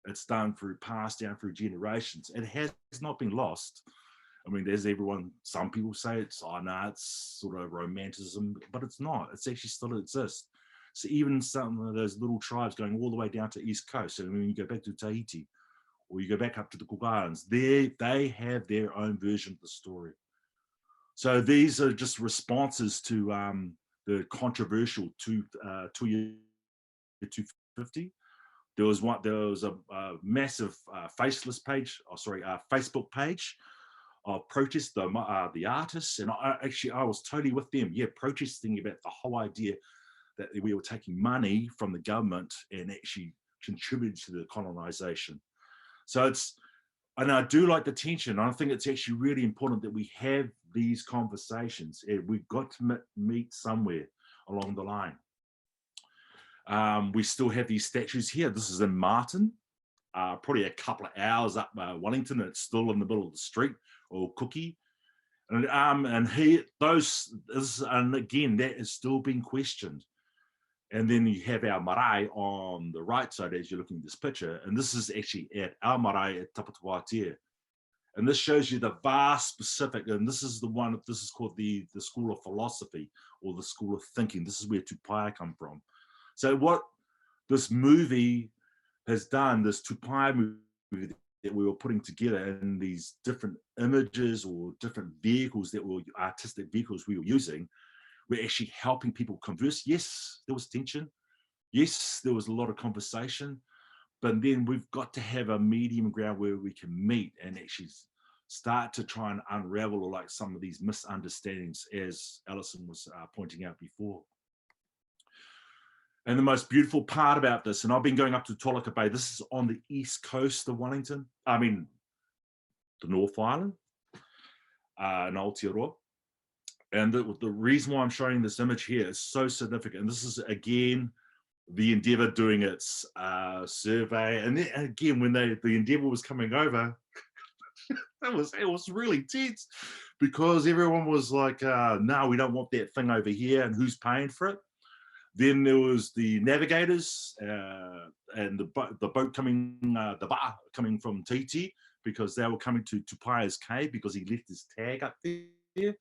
It's done through, passed down through generations. It has not been lost. I mean, there's everyone, some people say it's, oh no, it's sort of romanticism, but it's not. It's actually still exists. So even some of those little tribes going all the way down to East Coast, and when you go back to Tahiti, or you go back up to the Cook Islands, they have their own version of the story. So these are just responses to the controversial 250. There was a massive faceless page, Facebook page of protest, the artists, and I was totally with them, yeah, protesting about the whole idea that we were taking money from the government and actually contributed to the colonization. So and I do like the tension. I think it's actually really important that we have these conversations. We've got to meet somewhere along the line. We still have these statues here. This is in Martin, probably a couple of hours up Wellington. It's still in the middle of the street, or Cookie. And again, that is still being questioned. And then you have our marae on the right side as you're looking at this picture. And this is actually at our marae at Tapatawatea. And this shows you the vast Pacific. And this is this is called the School of Philosophy, or the School of Thinking. This is where Tupaia come from. So what this movie has done, this Tupaia movie that we were putting together in these different images or different vehicles that were artistic vehicles we were using, we're actually helping people converse. Yes, there was tension. Yes, there was a lot of conversation, but then we've got to have a medium ground where we can meet and actually start to try and unravel like some of these misunderstandings, as Alison was pointing out before. And the most beautiful part about this, and I've been going up to Tolaka Bay, this is on the east coast of Wellington, I mean, the North Island, in Aotearoa. And the reason why I'm showing this image here is so significant. And this is, again, the Endeavour doing its survey. And then, again, when the Endeavour was coming over, it was really tense, because everyone was like, no, we don't want that thing over here, and who's paying for it? Then there was the navigators and the boat coming, the bar coming from Tahiti, because they were coming to Tupaia's cave because he left his tag up there.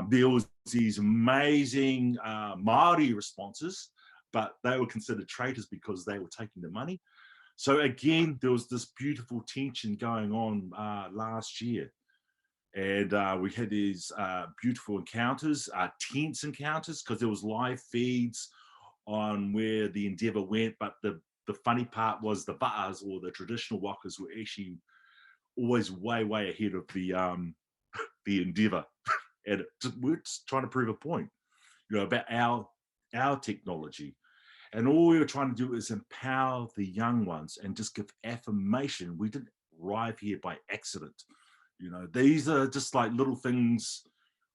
There was these amazing Māori responses, but they were considered traitors because they were taking the money. So again, there was this beautiful tension going on last year. And we had these beautiful encounters, tense encounters, because there was live feeds on where the Endeavour went. But the funny part was the ba'as, or the traditional wakas, were actually always way ahead of the Endeavour. And we're just trying to prove a point, you know, about our technology. And all we were trying to do is empower the young ones and just give affirmation. We didn't arrive here by accident. You know, these are just like little things.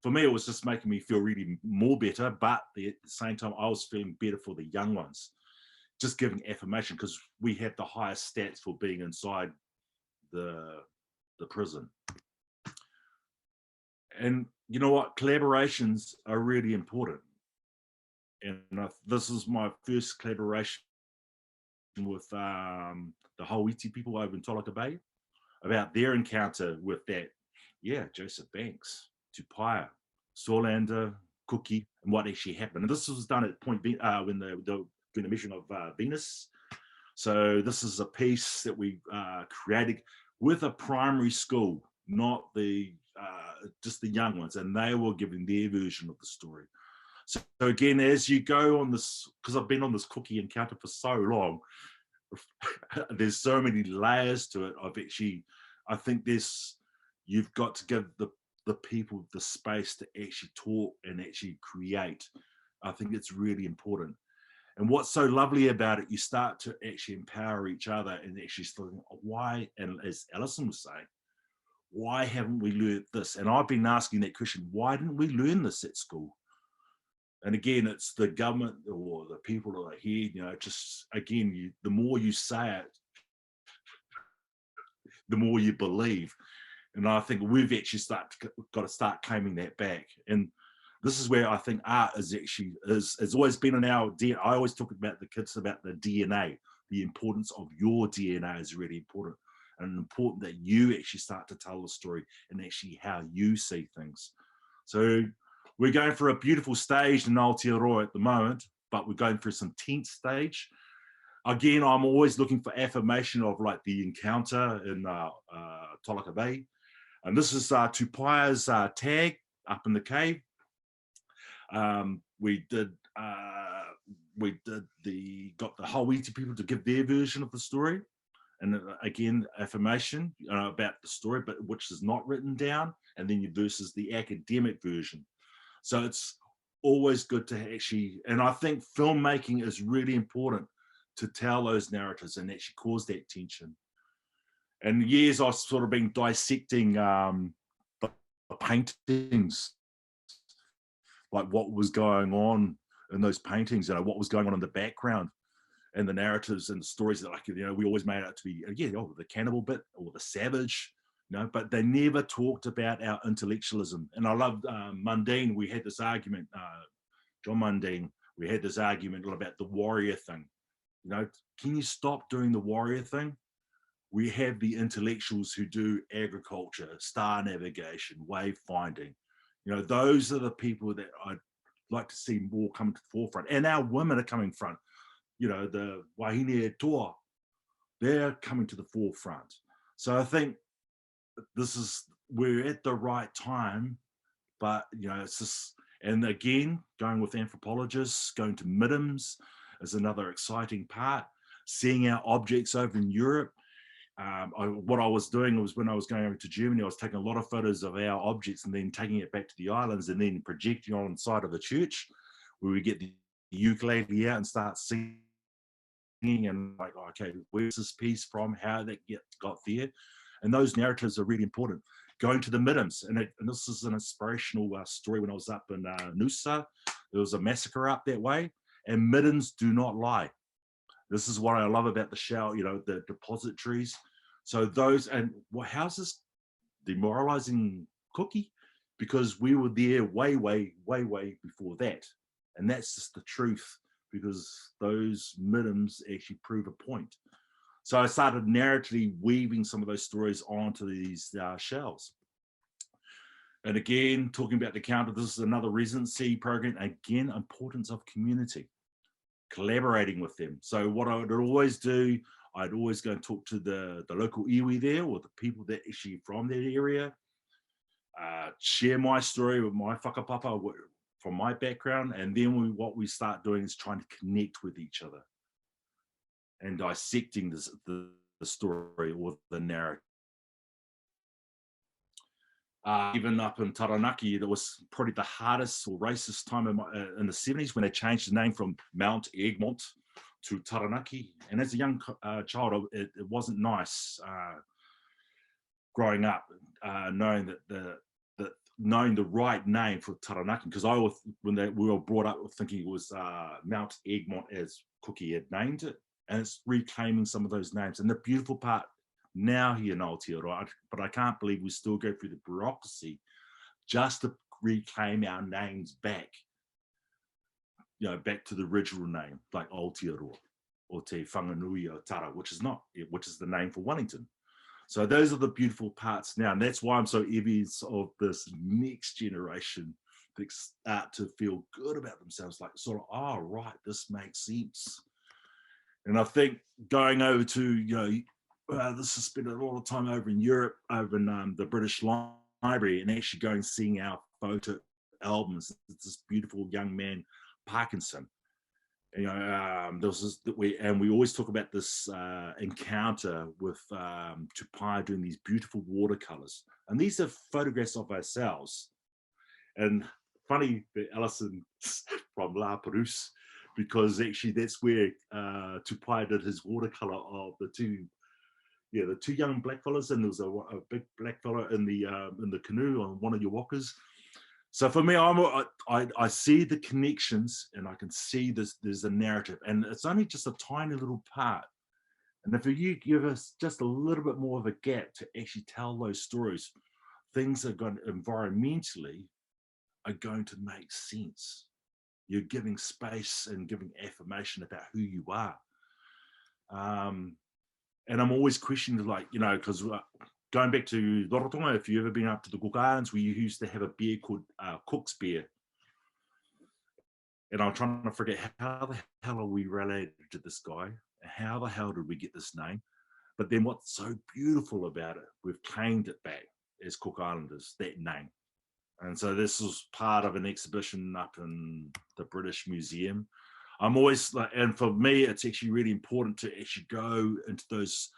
For me, it was just making me feel really more better, but at the same time, I was feeling better for the young ones. Just giving affirmation, because we have the highest stats for being inside the prison. And you know what? Collaborations are really important. And this is my first collaboration with the Hauiti people over in Tolaka Bay, about their encounter with that, Joseph Banks, Tupaia, Solander, Cookie, and what actually happened. And this was done at Point when they were doing the mission of Venus. So this is a piece that we created. with a primary school, not the just the young ones, and they were giving their version of the story. So again, as you go on this, because I've been on this cookie encounter for so long, there's so many layers to it. I think you've got to give the people the space to actually talk and actually create. I think it's really important. And what's so lovely about it, you start to actually empower each other and actually think, why, and as Alison was saying, why haven't we learned this? And I've been asking that question, why didn't we learn this at school? And again, it's the government or the people that are here, just again, the more you say it, the more you believe. And I think we've actually got to start claiming that back. And this is where I think art is actually, has always been in our DNA. I always talk about the kids about the DNA. The importance of your DNA is really important. And important that you actually start to tell the story and actually how you see things. So we're going through a beautiful stage in Aotearoa at the moment, but we're going through some tense stage. Again, I'm always looking for affirmation of like the encounter in Tolaka Bay. And this is Tupaia's tag up in the cave. We got the Hawiti people to give their version of the story. And again, affirmation about the story, but which is not written down, and then versus the academic version. So it's always good to actually, and I think filmmaking is really important to tell those narratives and actually cause that tension. And years I've sort of been dissecting the paintings, like what was going on in those paintings, what was going on in the background. And the narratives and the stories that, like, we always made out to be, the cannibal bit or the savage, but they never talked about our intellectualism. And I loved Mundine. We had this argument, John Mundine, we had this argument about the warrior thing. Can you stop doing the warrior thing? We have the intellectuals who do agriculture, star navigation, wayfinding. Those are the people that I'd like to see more come to the forefront. And our women are coming front. The Wahine Toa, they're coming to the forefront. So I think we're at the right time, but it's just, and again, going with anthropologists, going to MIDIMs is another exciting part. Seeing our objects over in Europe. What I was doing was when I was going over to Germany, I was taking a lot of photos of our objects and then taking it back to the islands and then projecting on the side of the church where we get the ukulele out and start singing. And like, okay, where's this piece from? How did it got there? And those narratives are really important. Going to the MIDIMs, and this is an inspirational story. When I was up in Noosa, there was a massacre up that way, and MIDIMs do not lie. This is what I love about the shell, the depositories. So those, and how's this demoralizing cookie? Because we were there way, way, way, way before that. And that's just the truth, because those MIDIMs actually prove a point. So I started narratively weaving some of those stories onto these shells. And again, talking about the counter, this is another residency program. Again, importance of community, collaborating with them. So what I would always do, I'd always go and talk to the local iwi there, or the people that actually from that area, share my story with my whakapapa from my background, and then what we start doing is trying to connect with each other and dissecting the story or the narrative. Even up in Taranaki, that was probably the hardest or racist time in the 70s when they changed the name from Mount Egmont to Taranaki. And as a young child, it wasn't nice growing up, knowing that knowing the right name for Taranaki, because we were brought up thinking it was Mount Egmont as Cookie had named it, and it's reclaiming some of those names. And the beautiful part now here in Aotearoa, but I can't believe we still go through the bureaucracy just to reclaim our names back, back to the original name, like Aotearoa or Te Whanganui o Tara, which is the name for Wellington. So those are the beautiful parts now, and that's why I'm so envious of this next generation that start to feel good about themselves, like sort of, oh, right, this makes sense. And I think going over to, this has spent a lot of time over in Europe, over in the British Library, and actually going and seeing our photo albums. It's this beautiful young man, Parkinson. You know, there was this, we always talk about this encounter with Tupai doing these beautiful watercolors, and these are photographs of ourselves. And funny that Alison from La Perouse, because actually that's where Tupai did his watercolor of the two young blackfellas, and there was a big blackfella in the canoe on one of your walkers. So for me, I see the connections, and I can see there's a narrative, and it's only just a tiny little part. And if you give us just a little bit more of a gap to actually tell those stories, things are going to, environmentally are going to make sense. You're giving space and giving affirmation about who you are. And I'm always questioning, like, you know, because going back to Rorotonga, if you've ever been up to the Cook Islands, we used to have a beer called Cook's Beer. And I'm trying to figure out how the hell are we related to this guy? How the hell did we get this name? But then what's so beautiful about it, we've claimed it back as Cook Islanders, that name. And so this was part of an exhibition up in the British Museum. I'm always like, and for me, it's actually really important to actually go into those,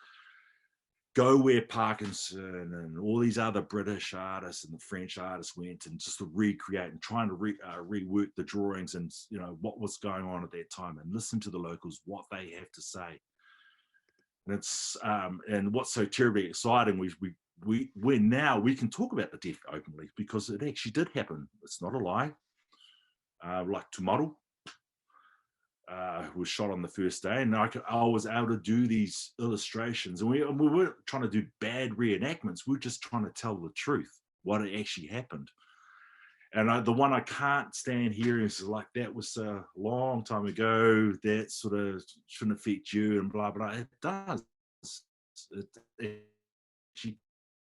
go where Parkinson and all these other British artists and the French artists went, and just to recreate and trying to rework the drawings and, you know, what was going on at that time, and listen to the locals, what they have to say. And it's and what's so terribly exciting, we now we can talk about the death openly, because it actually did happen. It's not a lie. Like Tumaru, who was shot on the first day, and I was able to do these illustrations, and we weren't trying to do bad reenactments. We were just trying to tell the truth, what had actually happened. And the one I can't stand hearing is like, that was a long time ago, that sort of shouldn't affect you and blah, blah. It does. It actually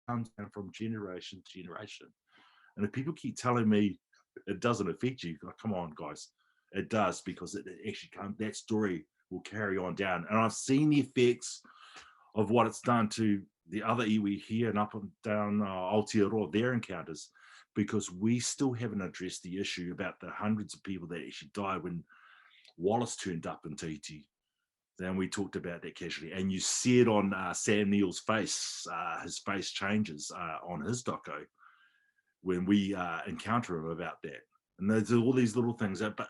comes down from generation to generation. And if people keep telling me it doesn't affect you, like, come on, guys. It does, because it actually comes, that story will carry on down. And I've seen the effects of what it's done to the other iwi here and up and down Aotearoa, their encounters, because we still haven't addressed the issue about the hundreds of people that actually died when Wallace turned up in Tahiti. Then we talked about that casually, and you see it on Sam Neill's face. His face changes on his doco when we encounter him about that. And there's all these little things that, but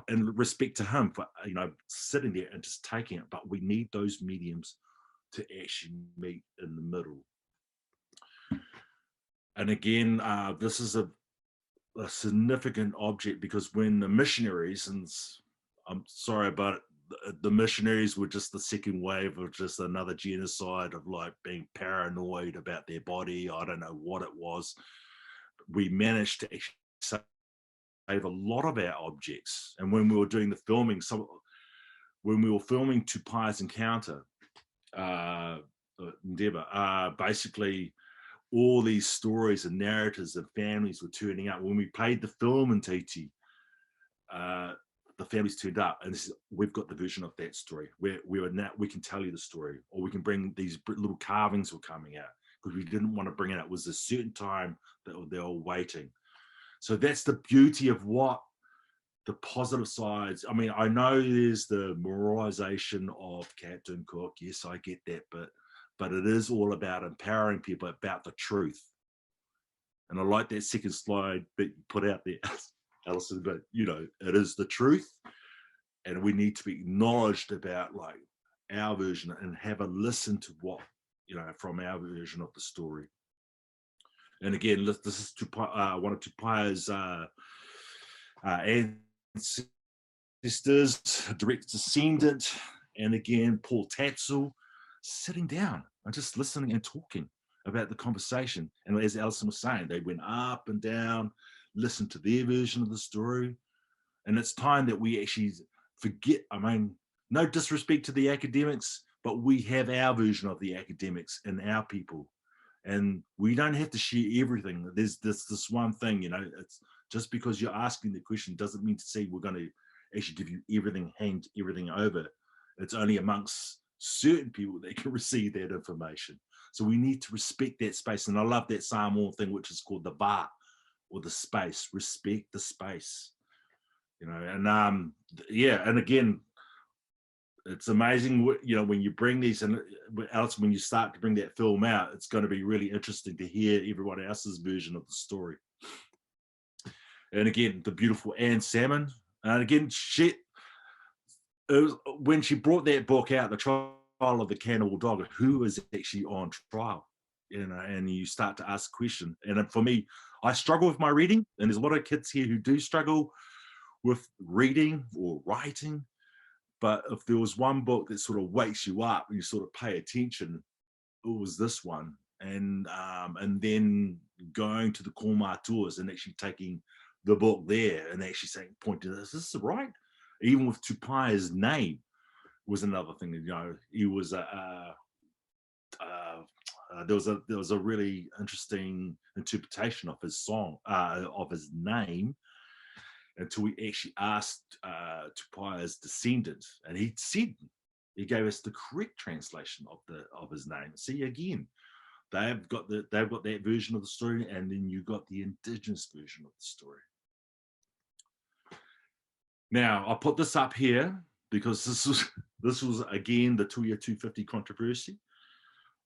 in respect to him for, you know, sitting there and just taking it, but we need those mediums to actually meet in the middle. And again, this is a significant object, because when the missionaries, and I'm sorry about it, the missionaries were just the second wave of just another genocide of like being paranoid about their body. I don't know what it was. We managed to actually save a lot of our objects. And when we were doing the filming, when we were filming Tupai's encounter, endeavor, basically all these stories and narratives of families were turning up. When we played the film in Tahiti, the families turned up, and this is, we've got the version of that story where we can tell you the story, or we can bring these little carvings were coming out, because we didn't want to bring it out. It was a certain time that they were waiting. So that's the beauty of what the positive sides. I mean, I know there's the moralization of Captain Cook. Yes, I get that, but it is all about empowering people about the truth. And I like that second slide that you put out there, Alison, but you know, it is the truth, and we need to be acknowledged about like our version and have a listen to what, you know, from our version of the story. And again, this is one of Tupai's ancestors, direct descendant, and again, Paul Tatzel, sitting down and just listening and talking about the conversation. And as Alison was saying, they went up and down, listened to their version of the story. And it's time that we actually forget, I mean, no disrespect to the academics, but we have our version of the academics and our people. And we don't have to share everything. There's this one thing, you know, it's just because you're asking the question doesn't mean to say we're going to actually give you everything, hand everything over. It's only amongst certain people that can receive that information. So we need to respect that space. And I love that Samoan thing, which is called the bar, or the space. Respect the space, you know. And yeah, and again, it's amazing, you know, when you bring these, and Alison, when you start to bring that film out, it's going to be really interesting to hear everyone else's version of the story. And again, the beautiful Anne Salmon. And again, when she brought that book out, The Trial of the Cannibal Dog, who is actually on trial? You know, and you start to ask a question. And for me, I struggle with my reading, and there's a lot of kids here who do struggle with reading or writing. But if there was one book that sort of wakes you up and you sort of pay attention, it was this one. And then going to the Korma tours and actually taking the book there and actually saying, pointing to this is right. Even with Tupaya's name was another thing. You know, he was there was a really interesting interpretation of his song, of his name, until we actually asked Tupaya's descendant, and he gave us the correct translation of his name. See, again, they've got that version of the story, and then you got the indigenous version of the story. Now, I put this up here because this was again the Tuia 250 controversy.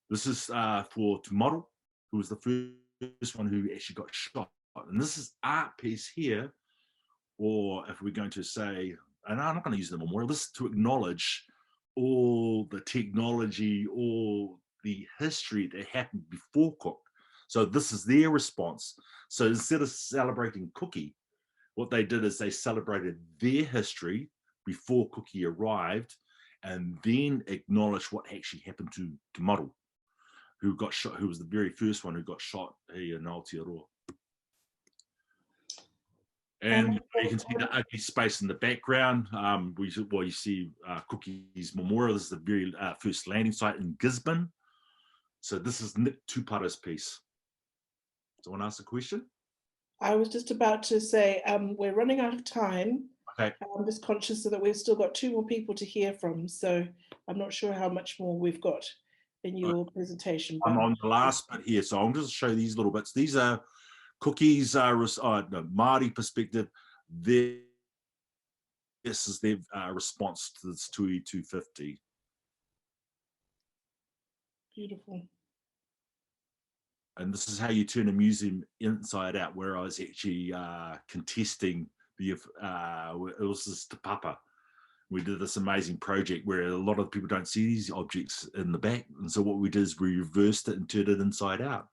This is for Tumaru, who was the first one who actually got shot. And this is art piece here, or if we're going to say, and I'm not going to use the memorial, this is to acknowledge all the technology, all the history that happened before Cook. So this is their response. So instead of celebrating Cookie, what they did is they celebrated their history before Cookie arrived, and then acknowledged what actually happened to Maru, who got shot, who was the very first one who got shot here in Aotearoa. And you can see the ugly space in the background. You see Cookie's memorial. This is the very first landing site in Gisborne. So this is Nick Tupara's piece. Someone ask a question? I was just about to say, we're running out of time. Okay. I'm just conscious that we've still got 2 more people to hear from. So I'm not sure how much more we've got in your presentation. I'm on the last bit here. So I'm just show you these little bits. These are Cookie's Māori perspective. This is their response to this Tui 250. Beautiful. And this is how you turn a museum inside out, where I was actually contesting the, it was this Te Papa. We did this amazing project where a lot of people don't see these objects in the back. And so what we did is we reversed it and turned it inside out.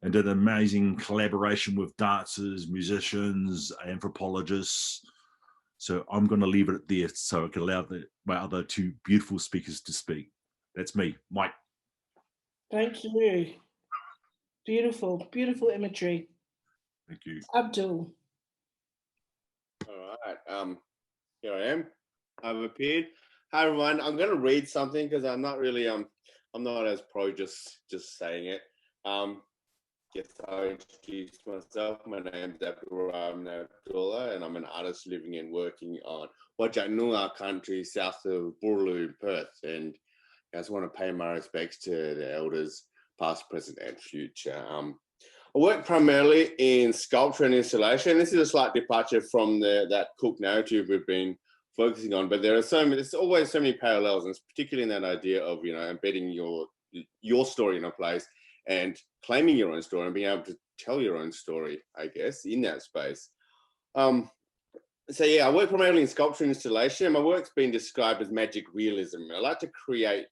And did an amazing collaboration with dancers, musicians, anthropologists. So I'm going to leave it there so I can allow my other 2 beautiful speakers to speak. That's me, Mike. Thank you. Beautiful, beautiful imagery. Thank you. Abdul. All right. Here I am. I've appeared. Hi everyone. I'm going to read something because I'm not really I'm not as pro just saying it. Yes, I'll introduce myself. My name is Abdul-Rahman Abdullah, and I'm an artist living and working on Wajak country, south of Boorloo, Perth. And I just want to pay my respects to the elders, past, present, and future. I work primarily in sculpture and installation. This is a slight departure from that Cook narrative we've been focusing on, but there's always so many parallels, and particularly in that idea of, you know, embedding your story in a place and claiming your own story and being able to tell your own story, I guess, in that space. So yeah, I work primarily in sculpture and installation. My work's been described as magic realism. I like to create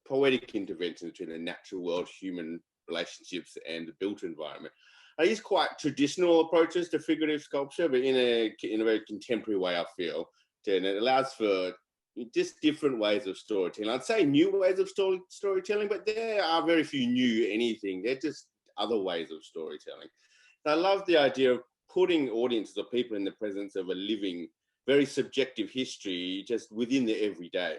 poetic interventions between the natural world, human relationships, and the built environment. I use quite traditional approaches to figurative sculpture, but in a very contemporary way, I feel. And it allows for just different ways of storytelling. I'd say new ways of storytelling, but there are very few new anything. They're just other ways of storytelling. And I love the idea of putting audiences or people in the presence of a living, very subjective history just within the everyday.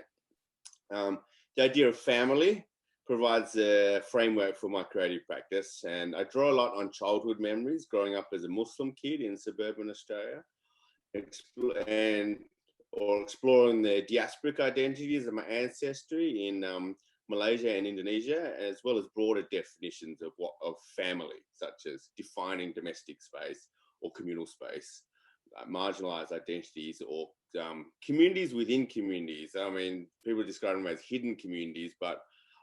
The idea of family provides a framework for my creative practice, and I draw a lot on childhood memories growing up as a Muslim kid in suburban Australia, and or exploring the diasporic identities of my ancestry in Malaysia and Indonesia, as well as broader definitions of family, such as defining domestic space or communal space, marginalized identities, or communities within communities. I mean, people describe them as hidden communities, but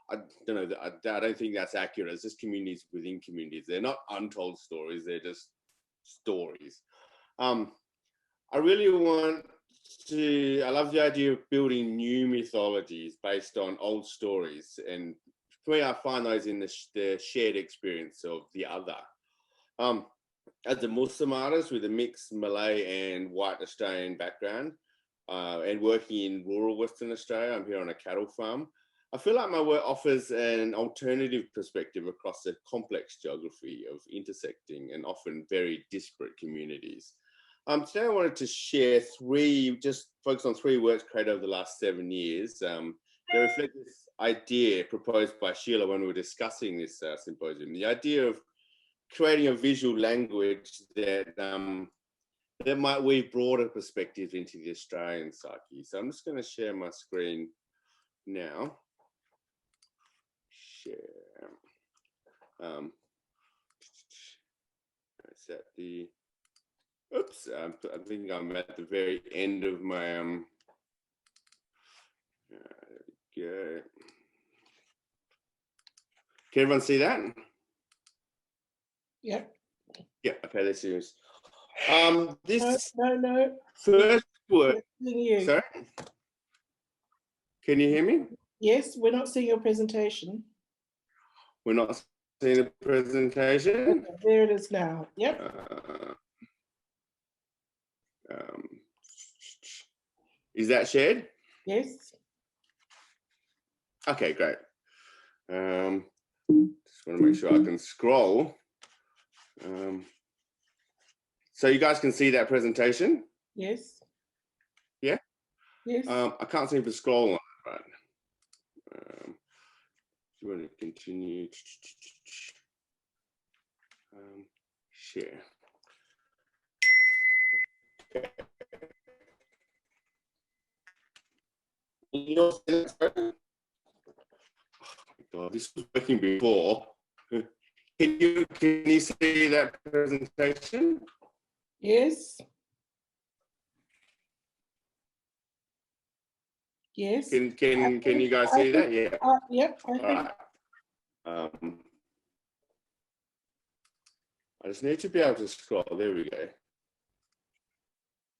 I don't know. I don't think that's accurate. It's just communities within communities. They're not untold stories. They're just stories. I really want to. I love the idea of building new mythologies based on old stories, and for me, I find those in the shared experience of the other. As a Muslim artist with a mixed Malay and white Australian background, and working in rural Western Australia, I'm here on a cattle farm. I feel like my work offers an alternative perspective across the complex geography of intersecting and often very disparate communities. Today I wanted to share just focus on 3 works created over the last 7 years. They reflect this idea proposed by Sheila when we were discussing this symposium, the idea of creating a visual language that that might weave broader perspectives into the Australian psyche. So I'm just going to share my screen now. Share. Is that the? Oops, I think I'm at the very end of my there we go. Can everyone see that? Yep. Yeah. Okay. Let's see this. This No. first work. You. Sorry. Can you hear me? Yes, we're not seeing your presentation. We're not seeing the presentation. Okay, there it is now. Yep. Is that shared? Yes. Okay, great. Just want to make sure I can scroll. So you guys can see that presentation? Yes. Yeah? Yes. I can't seem to scroll on it, right? Do you want to continue? Share. Okay. Oh my God, this was working before. Can you see that presentation? Yes. Yes. Can you guys see that? Yeah. Yep. All right. I just need to be able to scroll. There we go.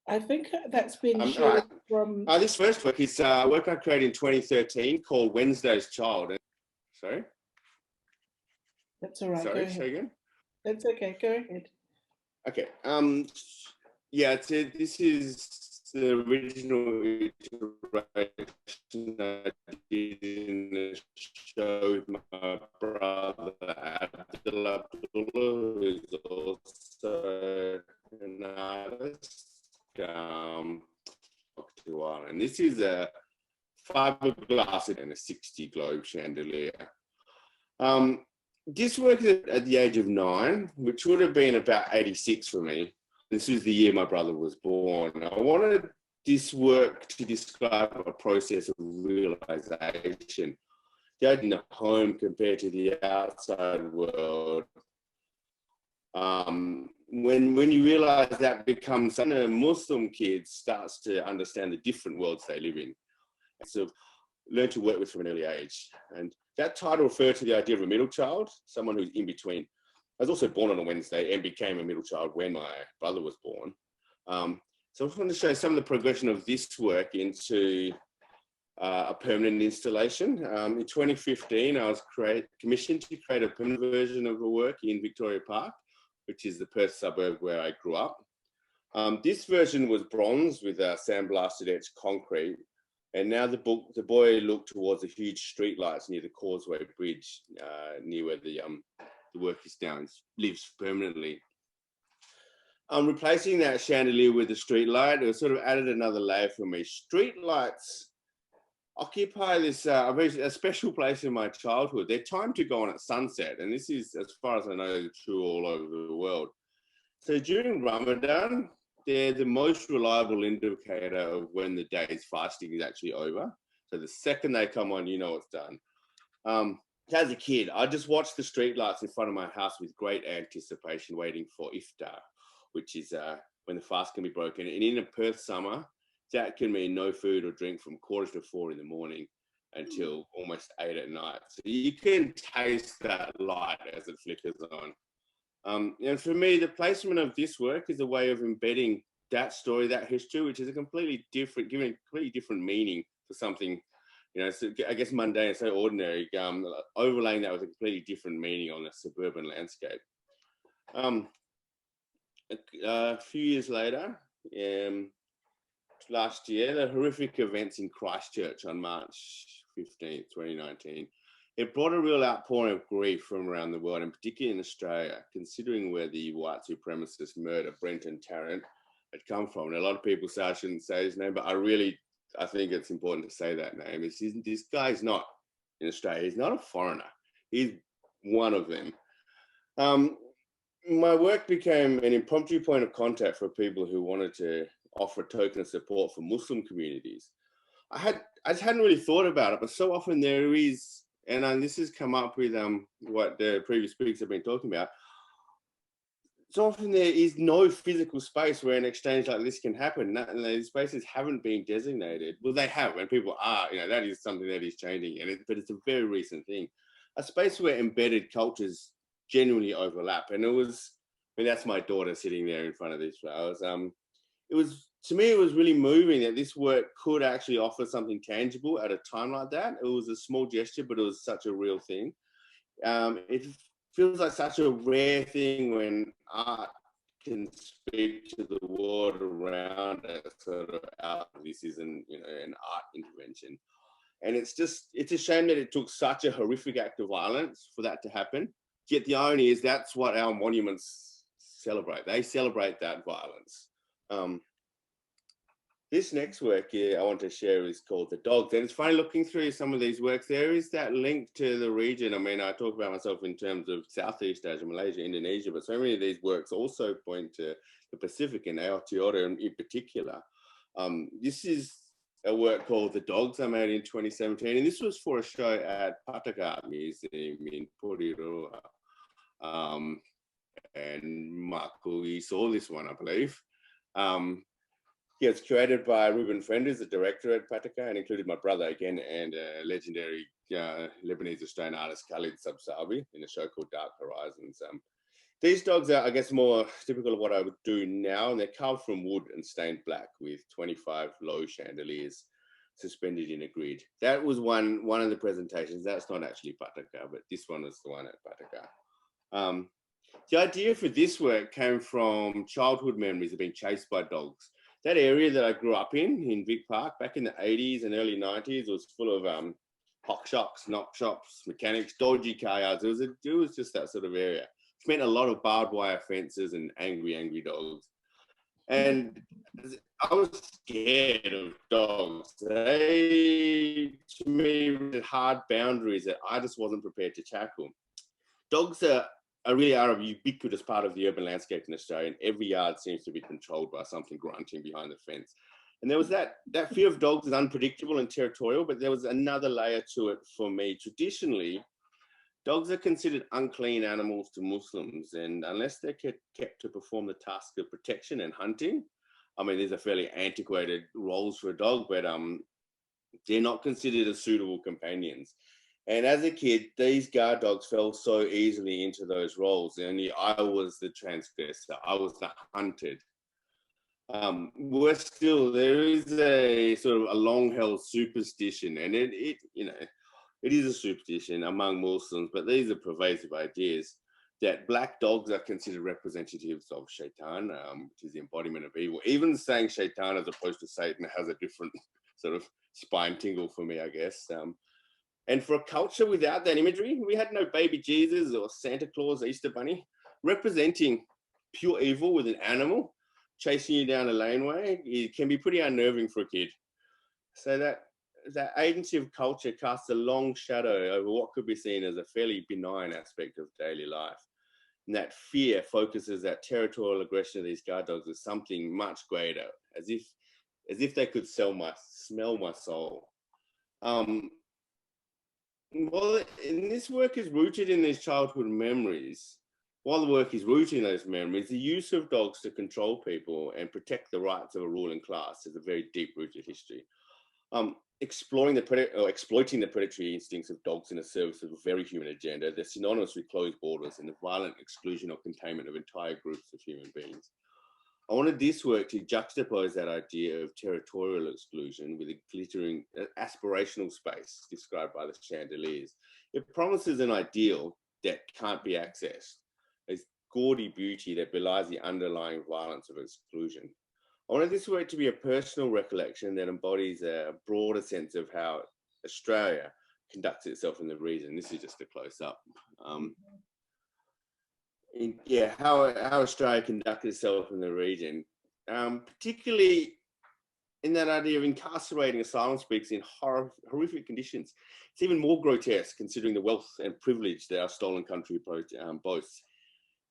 I think that's been shared from. This first work is a work I created in 2013 called Wednesday's Child. Sorry? That's all right. Sorry, say again? That's okay. Go ahead. Okay. Yeah, this is the original iteration I did in the show with my brother Abdullah, who is also an artist. And this is a fiberglass and a 60 globe chandelier. This work at the age of 9, which would have been about 86 for me. This was the year my brother was born. I wanted this work to describe a process of realization. The idea in the home compared to the outside world. When you realize that becomes something, a Muslim kid starts to understand the different worlds they live in. And so learn to work with from an early age. And that title referred to the idea of a middle child, someone who's in between. I was also born on a Wednesday and became a middle child when my brother was born. So I just wanted to show some of the progression of this work into a permanent installation. In 2015, I was commissioned to create a permanent version of the work in Victoria Park, which is the Perth suburb where I grew up. This version was bronze with sandblasted etched concrete. And now the boy looked towards the huge streetlights near the Causeway Bridge, near where the work is down, lives permanently. Replacing that chandelier with the street light, it sort of added another layer for me. Street lights occupy this a special place in my childhood. They're timed to go on at sunset, and this is, as far as I know, true all over the world. So during Ramadan, they're the most reliable indicator of when the day's fasting is actually over. So the second they come on, you know it's done. As a kid, I just watched the street lights in front of my house with great anticipation, waiting for iftar, which is when the fast can be broken. And in a Perth summer, that can mean no food or drink from 3:45 in the morning until almost 8 at night. So you can taste that light as it flickers on. And for me, the placement of this work is a way of embedding that story, that history, which is a completely different, giving a completely different meaning for something, you know, so I guess mundane and so ordinary, overlaying that with a completely different meaning on a suburban landscape. A few years later, last year, the horrific events in Christchurch on March 15th, 2019, it brought a real outpouring of grief from around the world, and particularly in Australia, considering where the white supremacist murder, Brenton Tarrant, had come from. And a lot of people say I shouldn't say his name, but I think it's important to say that name. This guy's not in Australia. He's not a foreigner. He's one of them. My work became an impromptu point of contact for people who wanted to offer a token of support for Muslim communities. I just hadn't really thought about it, but so often there is, and this has come up with what the previous speakers have been talking about, so often there is no physical space where an exchange like this can happen. And these spaces haven't been designated. Well, they have, and people are, you know, that is something that is changing, but it's a very recent thing. A space where embedded cultures genuinely overlap. And that's my daughter sitting there in front of these flowers. To me, it was really moving that this work could actually offer something tangible at a time like that. It was a small gesture, but it was such a real thing. It feels like such a rare thing when art can speak to the world around it, sort of out. This isn't, you know, an art intervention. And it's a shame that it took such a horrific act of violence for that to happen. Yet the irony is that's what our monuments celebrate. They celebrate that violence. This next work here I want to share is called The Dogs. And it's funny looking through some of these works, there is that link to the region. I mean, I talk about myself in terms of Southeast Asia, Malaysia, Indonesia, but so many of these works also point to the Pacific and Aotearoa in particular. This is a work called The Dogs I made in 2017, and this was for a show at Pataka Museum in Porirua. And Marco, you saw this one, I believe. Yeah, it's curated by Ruben Friend, who's the director at Pataka, and included my brother again and legendary Lebanese Australian artist Khalid Sabsabi in a show called Dark Horizons. These dogs are, I guess, more typical of what I would do now, and they're carved from wood and stained black with 25 low chandeliers suspended in a grid. That was one of the presentations. That's not actually Pataka, but this one is the one at Pataka. The idea for this work came from childhood memories of being chased by dogs. That area that I grew up in Vic Park, back in the 80s and early 90s, was full of hock shops, knock shops, mechanics, dodgy car yards. It was just that sort of area. It meant a lot of barbed wire fences and angry dogs. And I was scared of dogs. They, to me, had hard boundaries that I just wasn't prepared to tackle. Dogs really are a ubiquitous part of the urban landscape in Australia, and every yard seems to be controlled by something grunting behind the fence. And there was that fear of dogs is unpredictable and territorial, but there was another layer to it for me. Traditionally, dogs are considered unclean animals to Muslims, and unless they're kept to perform the task of protection and hunting, I mean, these are fairly antiquated roles for a dog, but they're not considered as suitable companions. And as a kid, these guard dogs fell so easily into those roles. Only I was the transgressor. I was the hunted. Worse still, there is a sort of a long-held superstition, and it is a superstition among Muslims, but these are pervasive ideas that black dogs are considered representatives of Shaitan, which is the embodiment of evil. Even saying Shaitan as opposed to Satan has a different sort of spine tingle for me, I guess. And for a culture without that imagery, we had no baby Jesus or Santa Claus, Easter Bunny. Representing pure evil with an animal chasing you down a laneway, it can be pretty unnerving for a kid. So that agency of culture casts a long shadow over what could be seen as a fairly benign aspect of daily life. And that fear focuses that territorial aggression of these guard dogs as something much greater, as if they could smell my soul. Well, and this work is rooted in these childhood memories. While the work is rooted in those memories, the use of dogs to control people and protect the rights of a ruling class is a very deep-rooted history. Exploiting the predatory instincts of dogs in the service of a very human agenda, they're synonymous with closed borders and the violent exclusion or containment of entire groups of human beings. I wanted this work to juxtapose that idea of territorial exclusion with a glittering aspirational space described by the chandeliers. It promises an ideal that can't be accessed, a gaudy beauty that belies the underlying violence of exclusion. I wanted this work to be a personal recollection that embodies a broader sense of how Australia conducts itself in the region. This is just a close-up. How Australia conducts itself in the region, particularly in that idea of incarcerating asylum seekers in horrific conditions. It's even more grotesque considering the wealth and privilege that our stolen country boasts.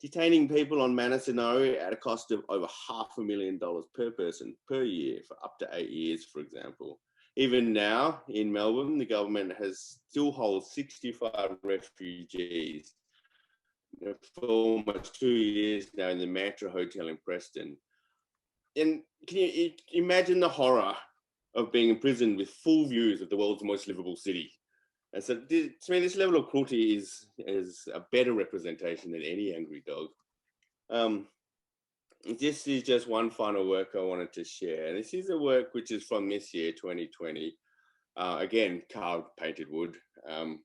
Detaining people on manor scenario at a cost of over $500,000 per person per year for up to 8 years, for example. Even now in Melbourne, the government still holds 65 refugees for almost 2 years now in the Mantra Hotel in Preston. And can you imagine the horror of being imprisoned with full views of the world's most livable city? And so to me, this level of cruelty is a better representation than any angry dog. This is just one final work I wanted to share. And this is a work which is from this year, 2020. Again, carved painted wood. It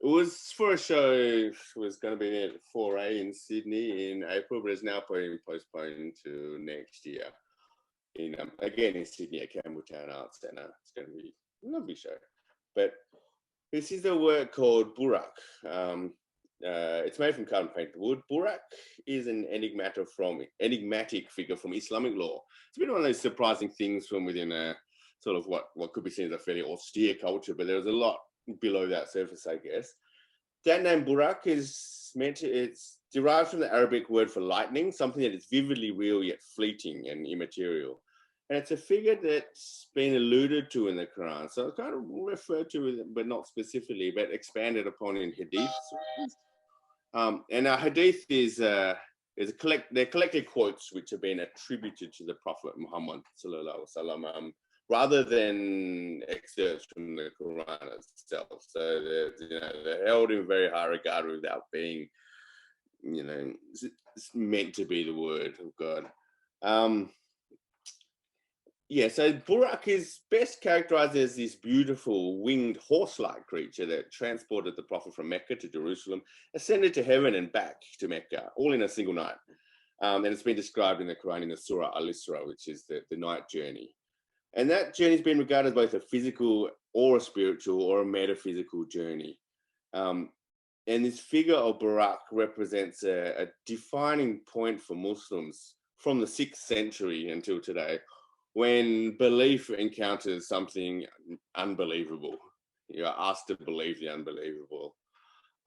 was for a show, it was going to be at 4A in Sydney in April, but it's now been postponed to next year. Again, in Sydney at Campbelltown Arts Centre. It's going to be a lovely show. But this is a work called Burak. It's made from carbon painted wood. Burak is an enigmatic figure from Islamic law. It's been one of those surprising things from within a sort of what could be seen as a fairly austere culture, but there's a lot below that surface, I guess. That name Burak it's derived from the Arabic word for lightning, something that is vividly real yet fleeting and immaterial. And it's a figure that's been alluded to in the Quran. So it's kind of referred to, but not specifically, but expanded upon in hadith. And our hadith they're collected quotes which have been attributed to the Prophet Muhammad sallallahu alaihi wasallam, rather than excerpts from the Quran itself. So they're held in very high regard without being, it's meant to be the word of God. So Burak is best characterized as this beautiful winged horse-like creature that transported the Prophet from Mecca to Jerusalem, ascended to heaven and back to Mecca, all in a single night. And it's been described in the Quran in the Surah Al-Isra, which is the night journey. And that journey has been regarded as both a physical or a spiritual or a metaphysical journey. And this figure of Burak represents a defining point for Muslims from the 6th century until today, when belief encounters something unbelievable. You're asked to believe the unbelievable.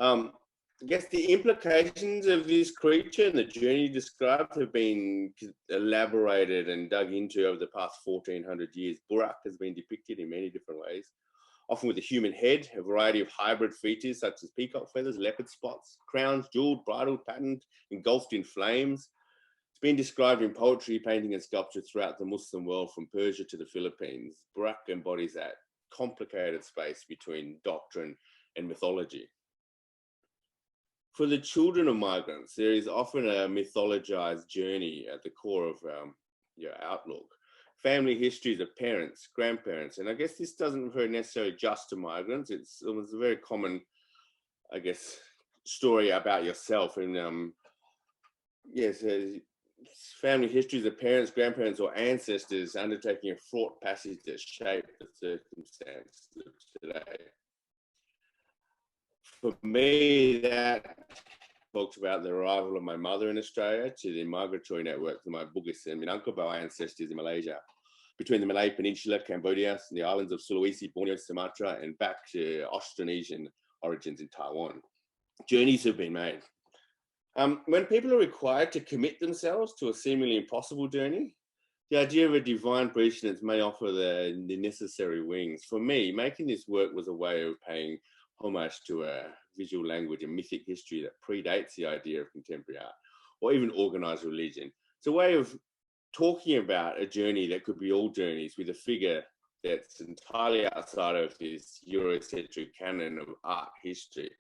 I guess the implications of this creature and the journey described have been elaborated and dug into over the past 1400 years. Burak has been depicted in many different ways, often with a human head, a variety of hybrid features such as peacock feathers, leopard spots, crowns, jeweled, bridle, patterned, engulfed in flames. It's been described in poetry, painting, and sculpture throughout the Muslim world, from Persia to the Philippines. Burak embodies that complicated space between doctrine and mythology. For the children of migrants, there is often a mythologized journey at the core of your outlook. Family histories of parents, grandparents, and I guess this doesn't refer necessarily just to migrants. It's a very common, I guess, story about yourself. And family histories of parents, grandparents, or ancestors undertaking a fraught passage that shaped the circumstances of today. For me, that talks about the arrival of my mother in Australia to the migratory network of my Bugis and Minangkabau ancestors in Malaysia, between the Malay Peninsula, Cambodia, and the islands of Sulawesi, Borneo, Sumatra, and back to Austronesian origins in Taiwan. Journeys have been made. When people are required to commit themselves to a seemingly impossible journey, the idea of a divine prescience may offer the necessary wings. For me, making this work was a way of paying homage to a visual language and mythic history that predates the idea of contemporary art or even organized religion. It's a way of talking about a journey that could be all journeys with a figure that's entirely outside of this Eurocentric canon of art history.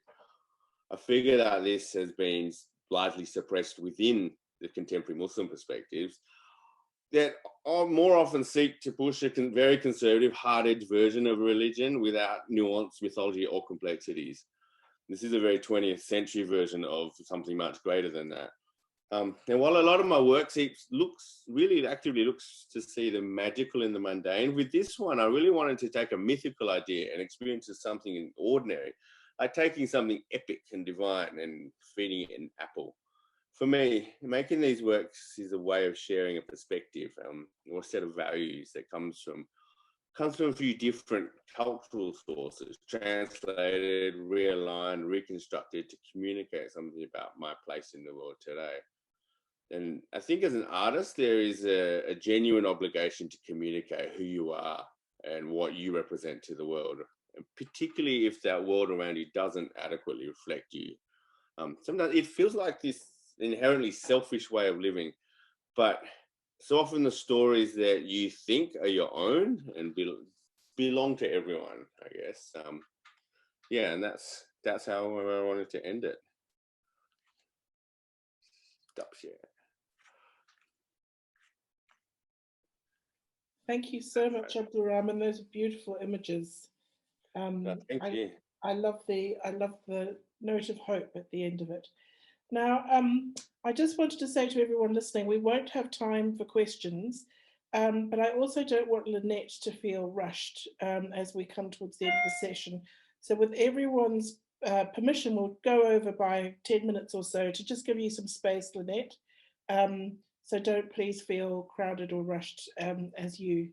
A figure like this has been largely suppressed within the contemporary Muslim perspectives that more often seek to push a very conservative, hard-edged version of religion without nuance, mythology, or complexities. This is a very 20th century version of something much greater than that. And while a lot of my work really actively looks to see the magical in the mundane, with this one, I really wanted to take a mythical idea and experience it as something ordinary, like taking something epic and divine and feeding it an apple. For me, making these works is a way of sharing a perspective or a set of values that comes from a few different cultural sources, translated, realigned, reconstructed to communicate something about my place in the world today. And I think as an artist, there is a genuine obligation to communicate who you are and what you represent to the world, and particularly if that world around you doesn't adequately reflect you. Sometimes it feels like this inherently selfish way of living, but so often the stories that you think are your own and belong to everyone, I guess. Yeah, and that's how I wanted to end it. Stop share. Thank you so much, Abdul-Rahman. Those are beautiful images. Thank you. I love the note of hope at the end of it. Now, I just wanted to say to everyone listening, we won't have time for questions, but I also don't want Lynette to feel rushed as we come towards the end of the session. So with everyone's permission, we'll go over by 10 minutes or so to just give you some space, Lynette. So don't please feel crowded or rushed as you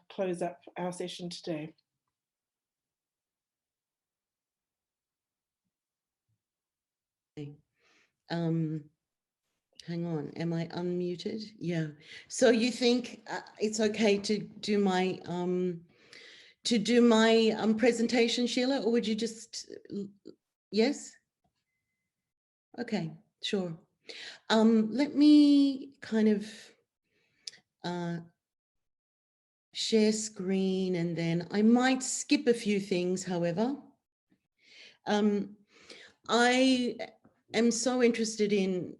close up our session today. Hang on, am I unmuted? Yeah. So you think it's okay to do my presentation, Sheila, or would you just, yes? Okay, sure. Let me kind of share screen, and then I might skip a few things, however. I am so interested in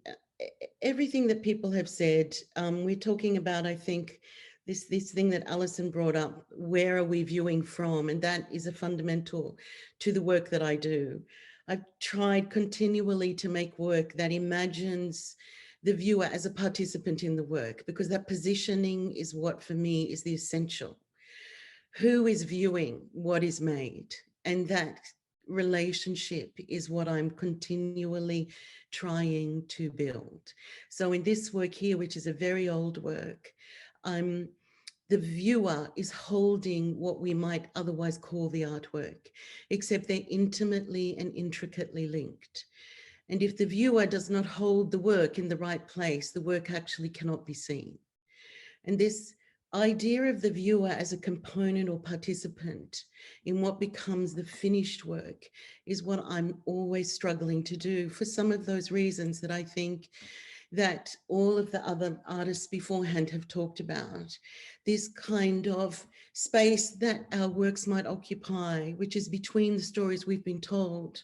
everything that people have said. We're talking about, I think, this thing that Alison brought up, where are we viewing from? And that is a fundamental to the work that I do. I've tried continually to make work that imagines the viewer as a participant in the work, because that positioning is what for me is the essential. Who is viewing what is made? And that relationship is what I'm continually trying to build. So in this work here, which is a very old work, the viewer is holding what we might otherwise call the artwork, except they're intimately and intricately linked. And if the viewer does not hold the work in the right place, the work actually cannot be seen. And this idea of the viewer as a component or participant in what becomes the finished work is what I'm always struggling to do, for some of those reasons that I think that all of the other artists beforehand have talked about. This kind of space that our works might occupy, which is between the stories we've been told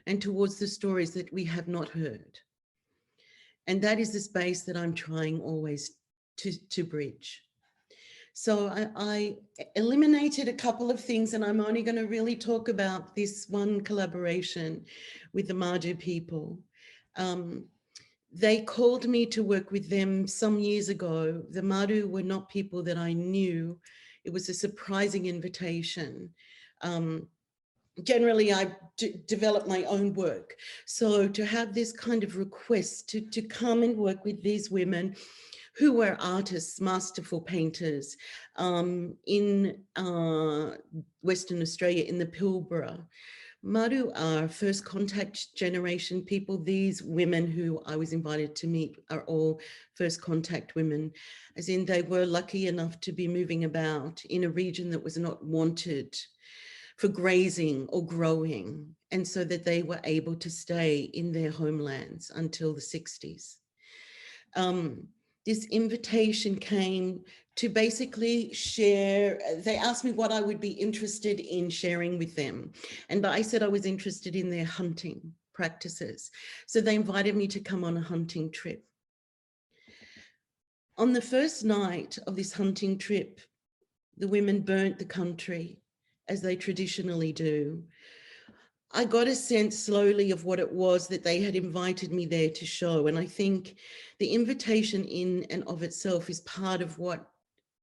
and towards the stories that we have not heard. And that is the space that I'm trying always to bridge. So I eliminated a couple of things, and I'm only going to really talk about this one collaboration with the Madu people. They called me to work with them some years ago. The Madu were not people that I knew. It was a surprising invitation. Generally, I develop my own work. So to have this kind of request to come and work with these women who were artists, masterful painters in Western Australia, in the Pilbara, Madu are first contact generation people. These women who I was invited to meet are all first contact women, as in they were lucky enough to be moving about in a region that was not wanted for grazing or growing, and so that they were able to stay in their homelands until the 60s. This invitation came to basically share. They asked me what I would be interested in sharing with them. And I said I was interested in their hunting practices. So they invited me to come on a hunting trip. On the first night of this hunting trip, the women burnt the country, as they traditionally do. I got a sense slowly of what it was that they had invited me there to show. And I think the invitation in and of itself is part of what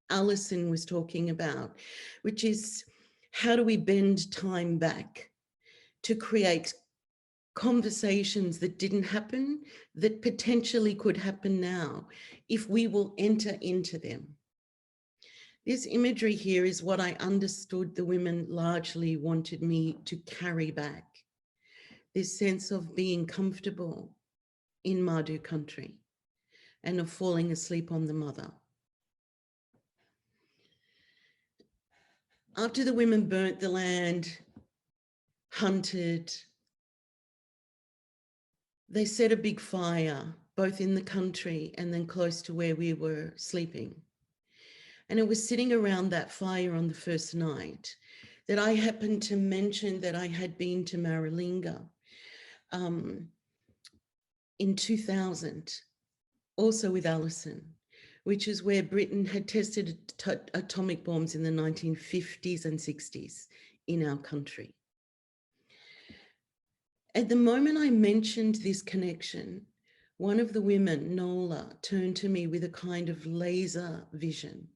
Alison was talking about, which is how do we bend time back to create conversations that didn't happen, that potentially could happen now, if we will enter into them. This imagery here is what I understood the women largely wanted me to carry back. This sense of being comfortable in Madu country and of falling asleep on the mother. After the women burnt the land, hunted, they set a big fire, both in the country and then close to where we were sleeping. And it was sitting around that fire on the first night that I happened to mention that I had been to Maralinga in 2000, also with Alison, which is where Britain had tested atomic bombs in the 1950s and 60s in our country. At the moment I mentioned this connection, one of the women, Nola, turned to me with a kind of laser vision.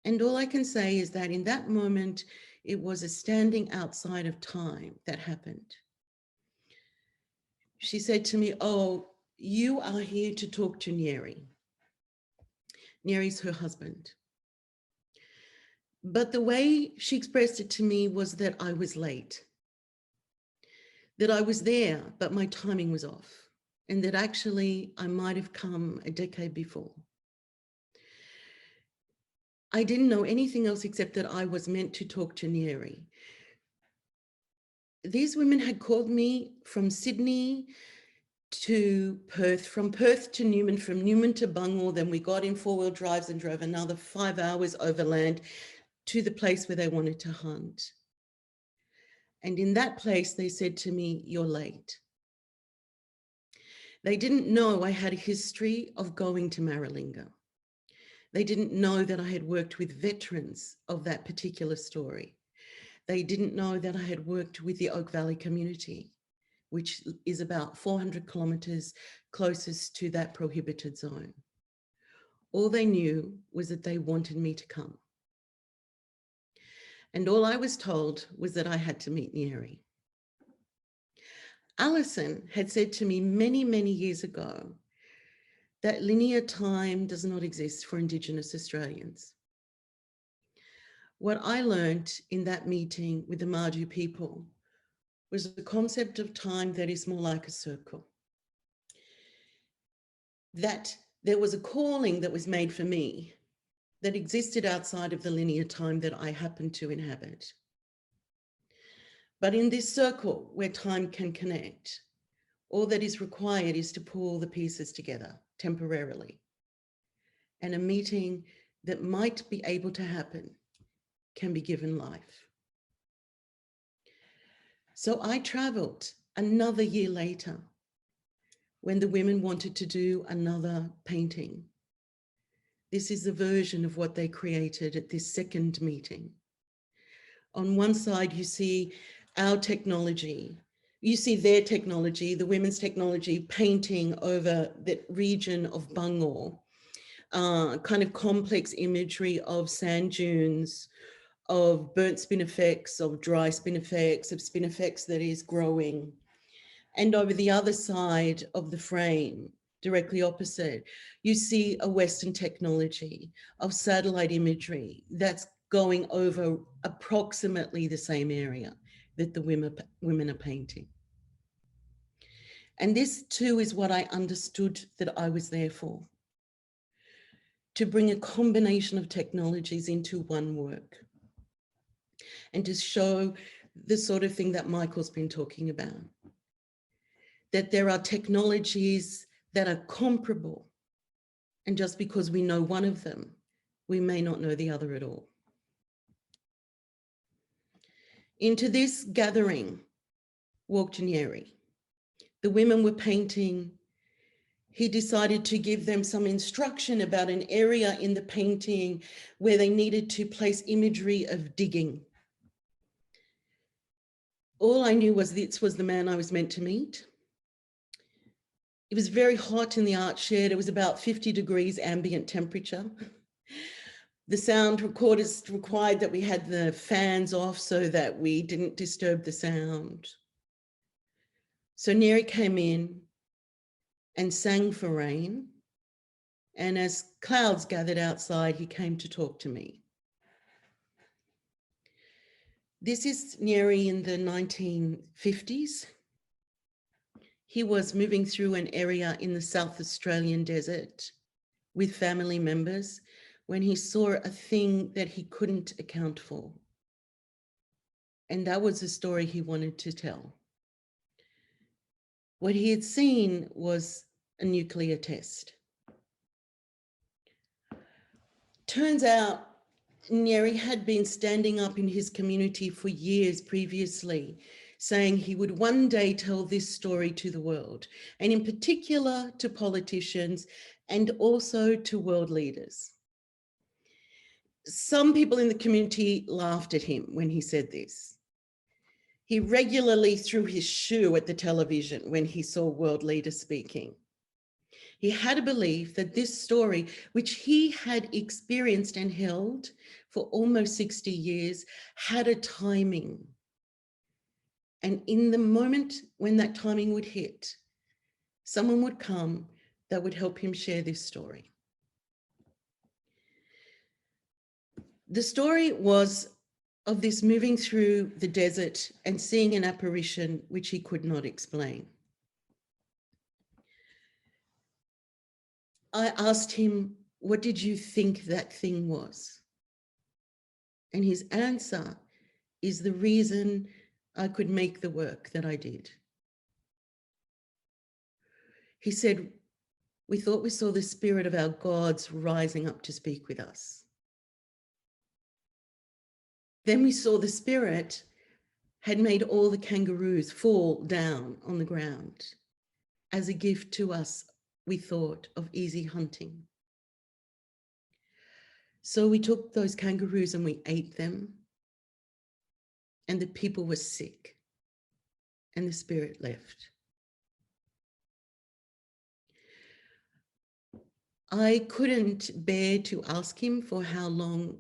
And all I can say is that in that moment, it was a standing outside of time that happened. She said to me, "Oh, you are here to talk to Nyeri." Nyeri's her husband. But the way she expressed it to me was that I was late, that I was there, but my timing was off, and that actually I might have come a decade before. I didn't know anything else except that I was meant to talk to Nyeri. These women had called me from Sydney to Perth, from Perth to Newman, from Newman to Bungall. Then we got in four-wheel drives and drove another 5 hours overland to the place where they wanted to hunt. And in that place, they said to me, "You're late." They didn't know I had a history of going to Maralinga. They didn't know that I had worked with veterans of that particular story. They didn't know that I had worked with the Oak Valley community, which is about 400 kilometers closest to that prohibited zone. All they knew was that they wanted me to come. And all I was told was that I had to meet Nyeri. Alison had said to me many, many years ago that linear time does not exist for Indigenous Australians. What I learned in that meeting with the Madu people was the concept of time that is more like a circle. That there was a calling that was made for me that existed outside of the linear time that I happened to inhabit. But in this circle where time can connect, all that is required is to pull the pieces together temporarily. And a meeting that might be able to happen can be given life. So I traveled another year later when the women wanted to do another painting. This is a version of what they created at this second meeting. On one side, you see our technology. You see their technology, the women's technology, painting over that region of Bungall, kind of complex imagery of sand dunes, of burnt spinifex, of dry spinifex, of spinifex that is growing. And over the other side of the frame, directly opposite, you see a Western technology of satellite imagery that's going over approximately the same area that the women are painting. And this too is what I understood that I was there for, to bring a combination of technologies into one work and to show the sort of thing that Michael's been talking about, that there are technologies that are comparable, and just because we know one of them, we may not know the other at all. Into this gathering walked Nyeri. The women were painting. He decided to give them some instruction about an area in the painting where they needed to place imagery of digging. All I knew was this was the man I was meant to meet. It was very hot in the art shed. It was about 50 degrees ambient temperature. The sound recorders required that we had the fans off so that we didn't disturb the sound. So Nyeri came in and sang for rain. And as clouds gathered outside, he came to talk to me. This is Nyeri in the 1950s. He was moving through an area in the South Australian desert with family members when he saw a thing that he couldn't account for. And that was the story he wanted to tell. What he had seen was a nuclear test. Turns out Nyeri had been standing up in his community for years previously, saying he would one day tell this story to the world, and in particular to politicians and also to world leaders. Some people in the community laughed at him when he said this. He regularly threw his shoe at the television when he saw world leaders speaking. He had a belief that this story, which he had experienced and held for almost 60 years, had a timing. And in the moment when that timing would hit, someone would come that would help him share this story. The story was of this moving through the desert and seeing an apparition which he could not explain. I asked him, what did you think that thing was? And his answer is the reason I could make the work that I did. He said, we thought we saw the spirit of our gods rising up to speak with us. Then we saw the spirit had made all the kangaroos fall down on the ground as a gift to us, we thought, of easy hunting. So we took those kangaroos and we ate them, and the people were sick and the spirit left. I couldn't bear to ask him for how long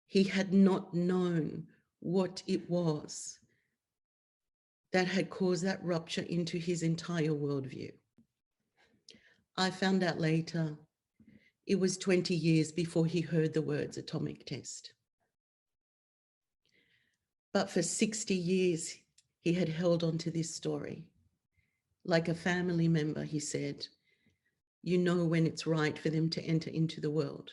he had not known what it was that had caused that rupture into his entire worldview. I found out later, it was 20 years before he heard the words atomic test. But for 60 years, he had held on to this story. Like a family member, he said, you know when it's right for them to enter into the world.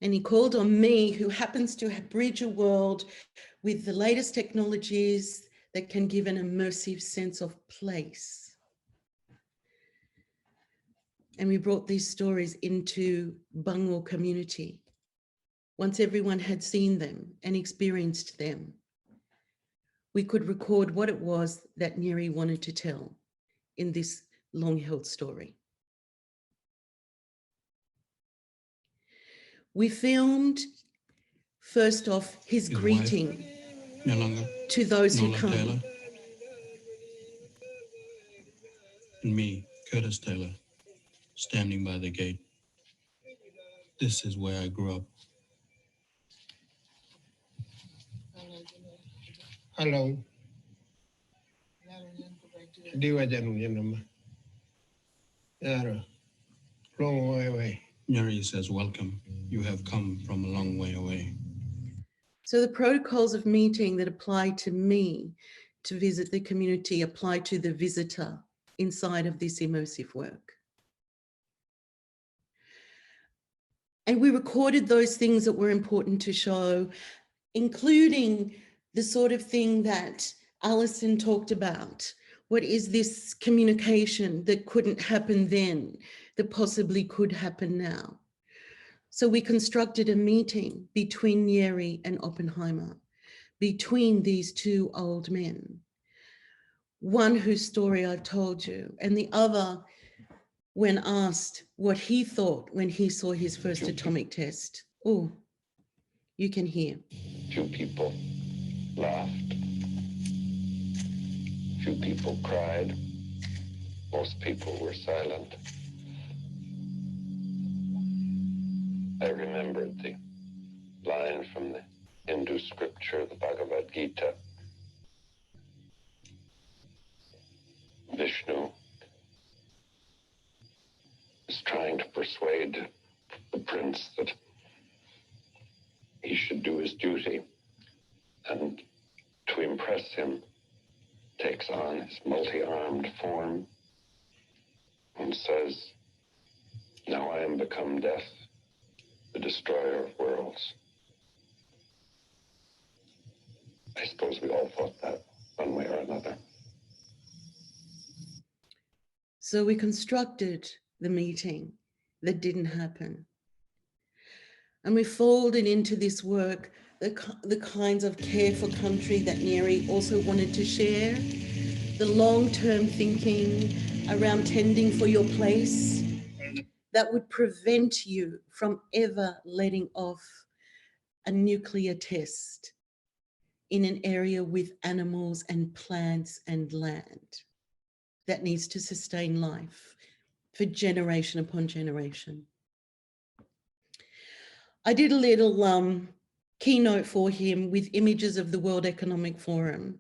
And he called on me, who happens to bridge a world with the latest technologies that can give an immersive sense of place. And we brought these stories into Bangor community. Once everyone had seen them and experienced them, we could record what it was that Nyeri wanted to tell in this long-held story. We filmed, first off, his greeting to those who come. Taylor, and me, Curtis Taylor, standing by the gate. This is where I grew up. Hello. Nyeri says, welcome. You have come from a long way away. So the protocols of meeting that apply to me to visit the community apply to the visitor inside of this immersive work. And we recorded those things that were important to show, including the sort of thing that Alison talked about. What is this communication that couldn't happen then, that possibly could happen now? So we constructed a meeting between Nyeri and Oppenheimer, between these two old men. One whose story I've told you, and the other when asked what he thought when he saw his first atomic test. Oh, you can hear. Few people laughed. Few people cried. Most people were silent. I remembered the line from the Hindu scripture, the Bhagavad Gita. Vishnu is trying to persuade the prince that he should do his duty, and to impress him takes on his multi-armed form and says, "Now I am become death, the destroyer of worlds." I suppose we all thought that one way or another. So we constructed the meeting that didn't happen. And we folded into this work the kinds of care for country that Nyeri also wanted to share, the long-term thinking around tending for your place that would prevent you from ever letting off a nuclear test in an area with animals and plants and land that needs to sustain life for generation upon generation. I did a little keynote for him with images of the World Economic Forum,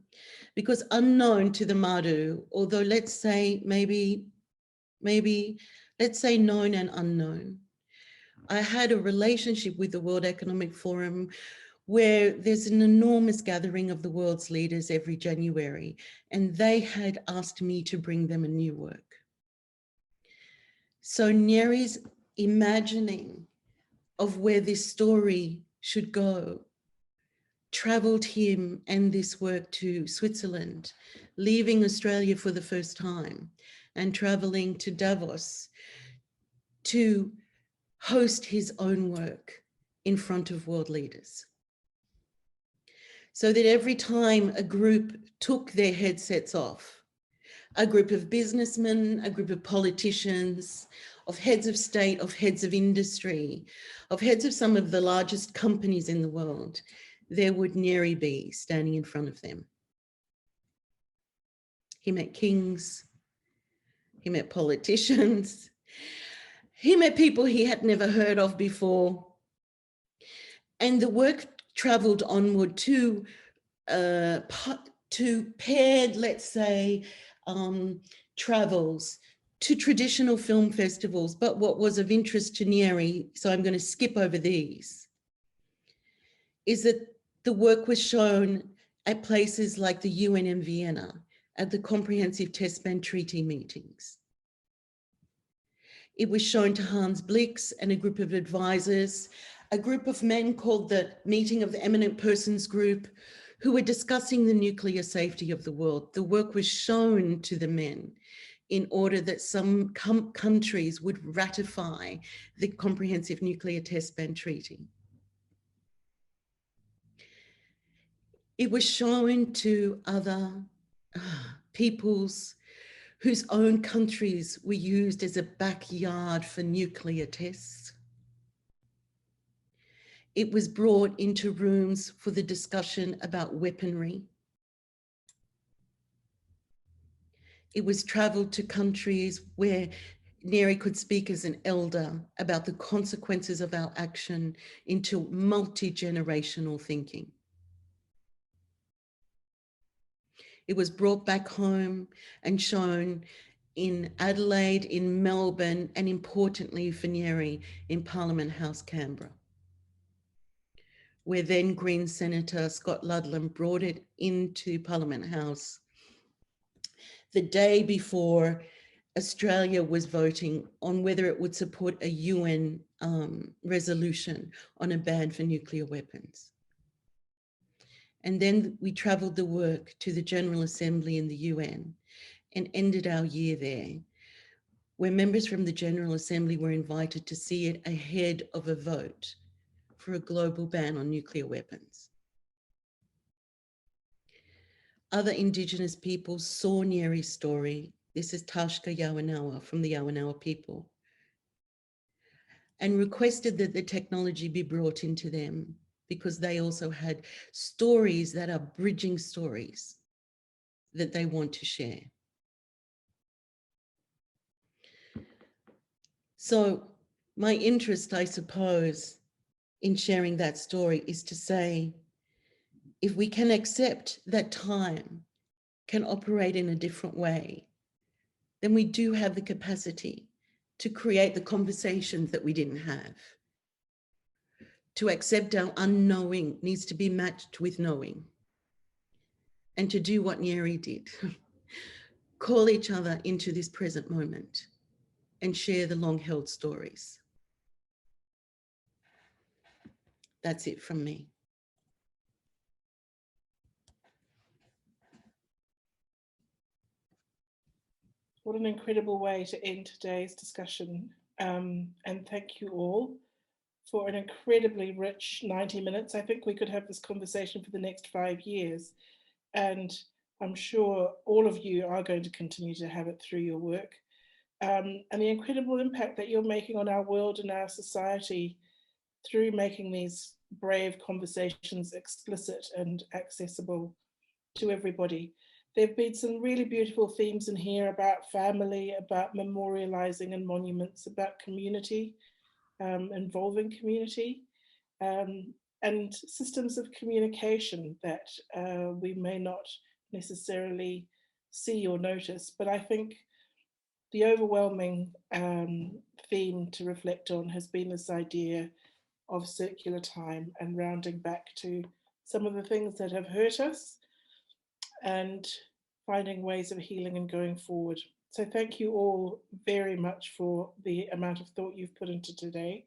because unknown to the Madu, although let's say maybe let's say known and unknown, I had a relationship with the World Economic Forum where there's an enormous gathering of the world's leaders every January, and they had asked me to bring them a new work. So Nyeri's imagining of where this story should go traveled him and this work to Switzerland, leaving Australia for the first time and traveling to Davos to host his own work in front of world leaders. So that every time a group took their headsets off, a group of businessmen, a group of politicians, of heads of state, of heads of industry, of heads of some of the largest companies in the world, there would Nyeri be standing in front of them. He met kings, he met politicians, he met people he had never heard of before. And the work traveled onward to paired, let's say, travels to traditional film festivals. But what was of interest to Nyeri, so I'm going to skip over these, is that the work was shown at places like the UN in Vienna, at the Comprehensive Test Ban Treaty meetings. It was shown to Hans Blix and a group of advisors, a group of men called the Meeting of the Eminent Persons Group, who were discussing the nuclear safety of the world. The work was shown to the men in order that some countries would ratify the Comprehensive Nuclear Test Ban Treaty. It was shown to other peoples whose own countries were used as a backyard for nuclear tests. It was brought into rooms for the discussion about weaponry. It was traveled to countries where Nyeri could speak as an elder about the consequences of our action into multi-generational thinking. It was brought back home and shown in Adelaide, in Melbourne, and importantly for Nyeri, in Parliament House, Canberra. where then Green Senator Scott Ludlam brought it into Parliament House the day before Australia was voting on whether it would support a UN resolution on a ban for nuclear weapons. And then we traveled the work to the General Assembly in the UN and ended our year there, where members from the General Assembly were invited to see it ahead of a vote for a global ban on nuclear weapons. Other Indigenous peoples saw Nyeri's story. This is Tashka Yawanawa from the Yawanawa people, and requested that the technology be brought into them because they also had stories that are bridging stories that they want to share. So my interest, I suppose, in sharing that story is to say, if we can accept that time can operate in a different way, then we do have the capacity to create the conversations that we didn't have. To accept our unknowing needs to be matched with knowing. And to do what Nyeri did, call each other into this present moment and share the long-held stories. That's it from me. What an incredible way to end today's discussion. And thank you all for an incredibly rich 90 minutes. I think we could have this conversation for the next 5 years. And I'm sure all of you are going to continue to have it through your work. And the incredible impact that you're making on our world and our society through making these brave conversations explicit and accessible to everybody. There have been some really beautiful themes in here about family, about memorializing and monuments, about community, involving community, and systems of communication that we may not necessarily see or notice. But I think the overwhelming theme to reflect on has been this idea of circular time and rounding back to some of the things that have hurt us and finding ways of healing and going forward. So thank you all very much for the amount of thought you've put into today.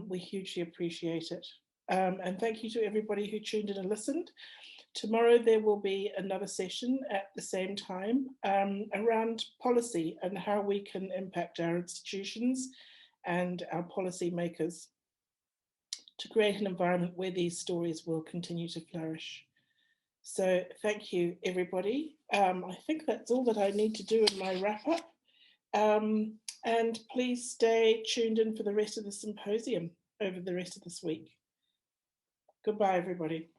We hugely appreciate it. And thank you to everybody who tuned in and listened. Tomorrow there will be another session at the same time around policy and how we can impact our institutions and our policy makers to create an environment where these stories will continue to flourish. So thank you, everybody. I think that's all that I need to do in my wrap up. And please stay tuned in for the rest of the symposium over the rest of this week. Goodbye, everybody.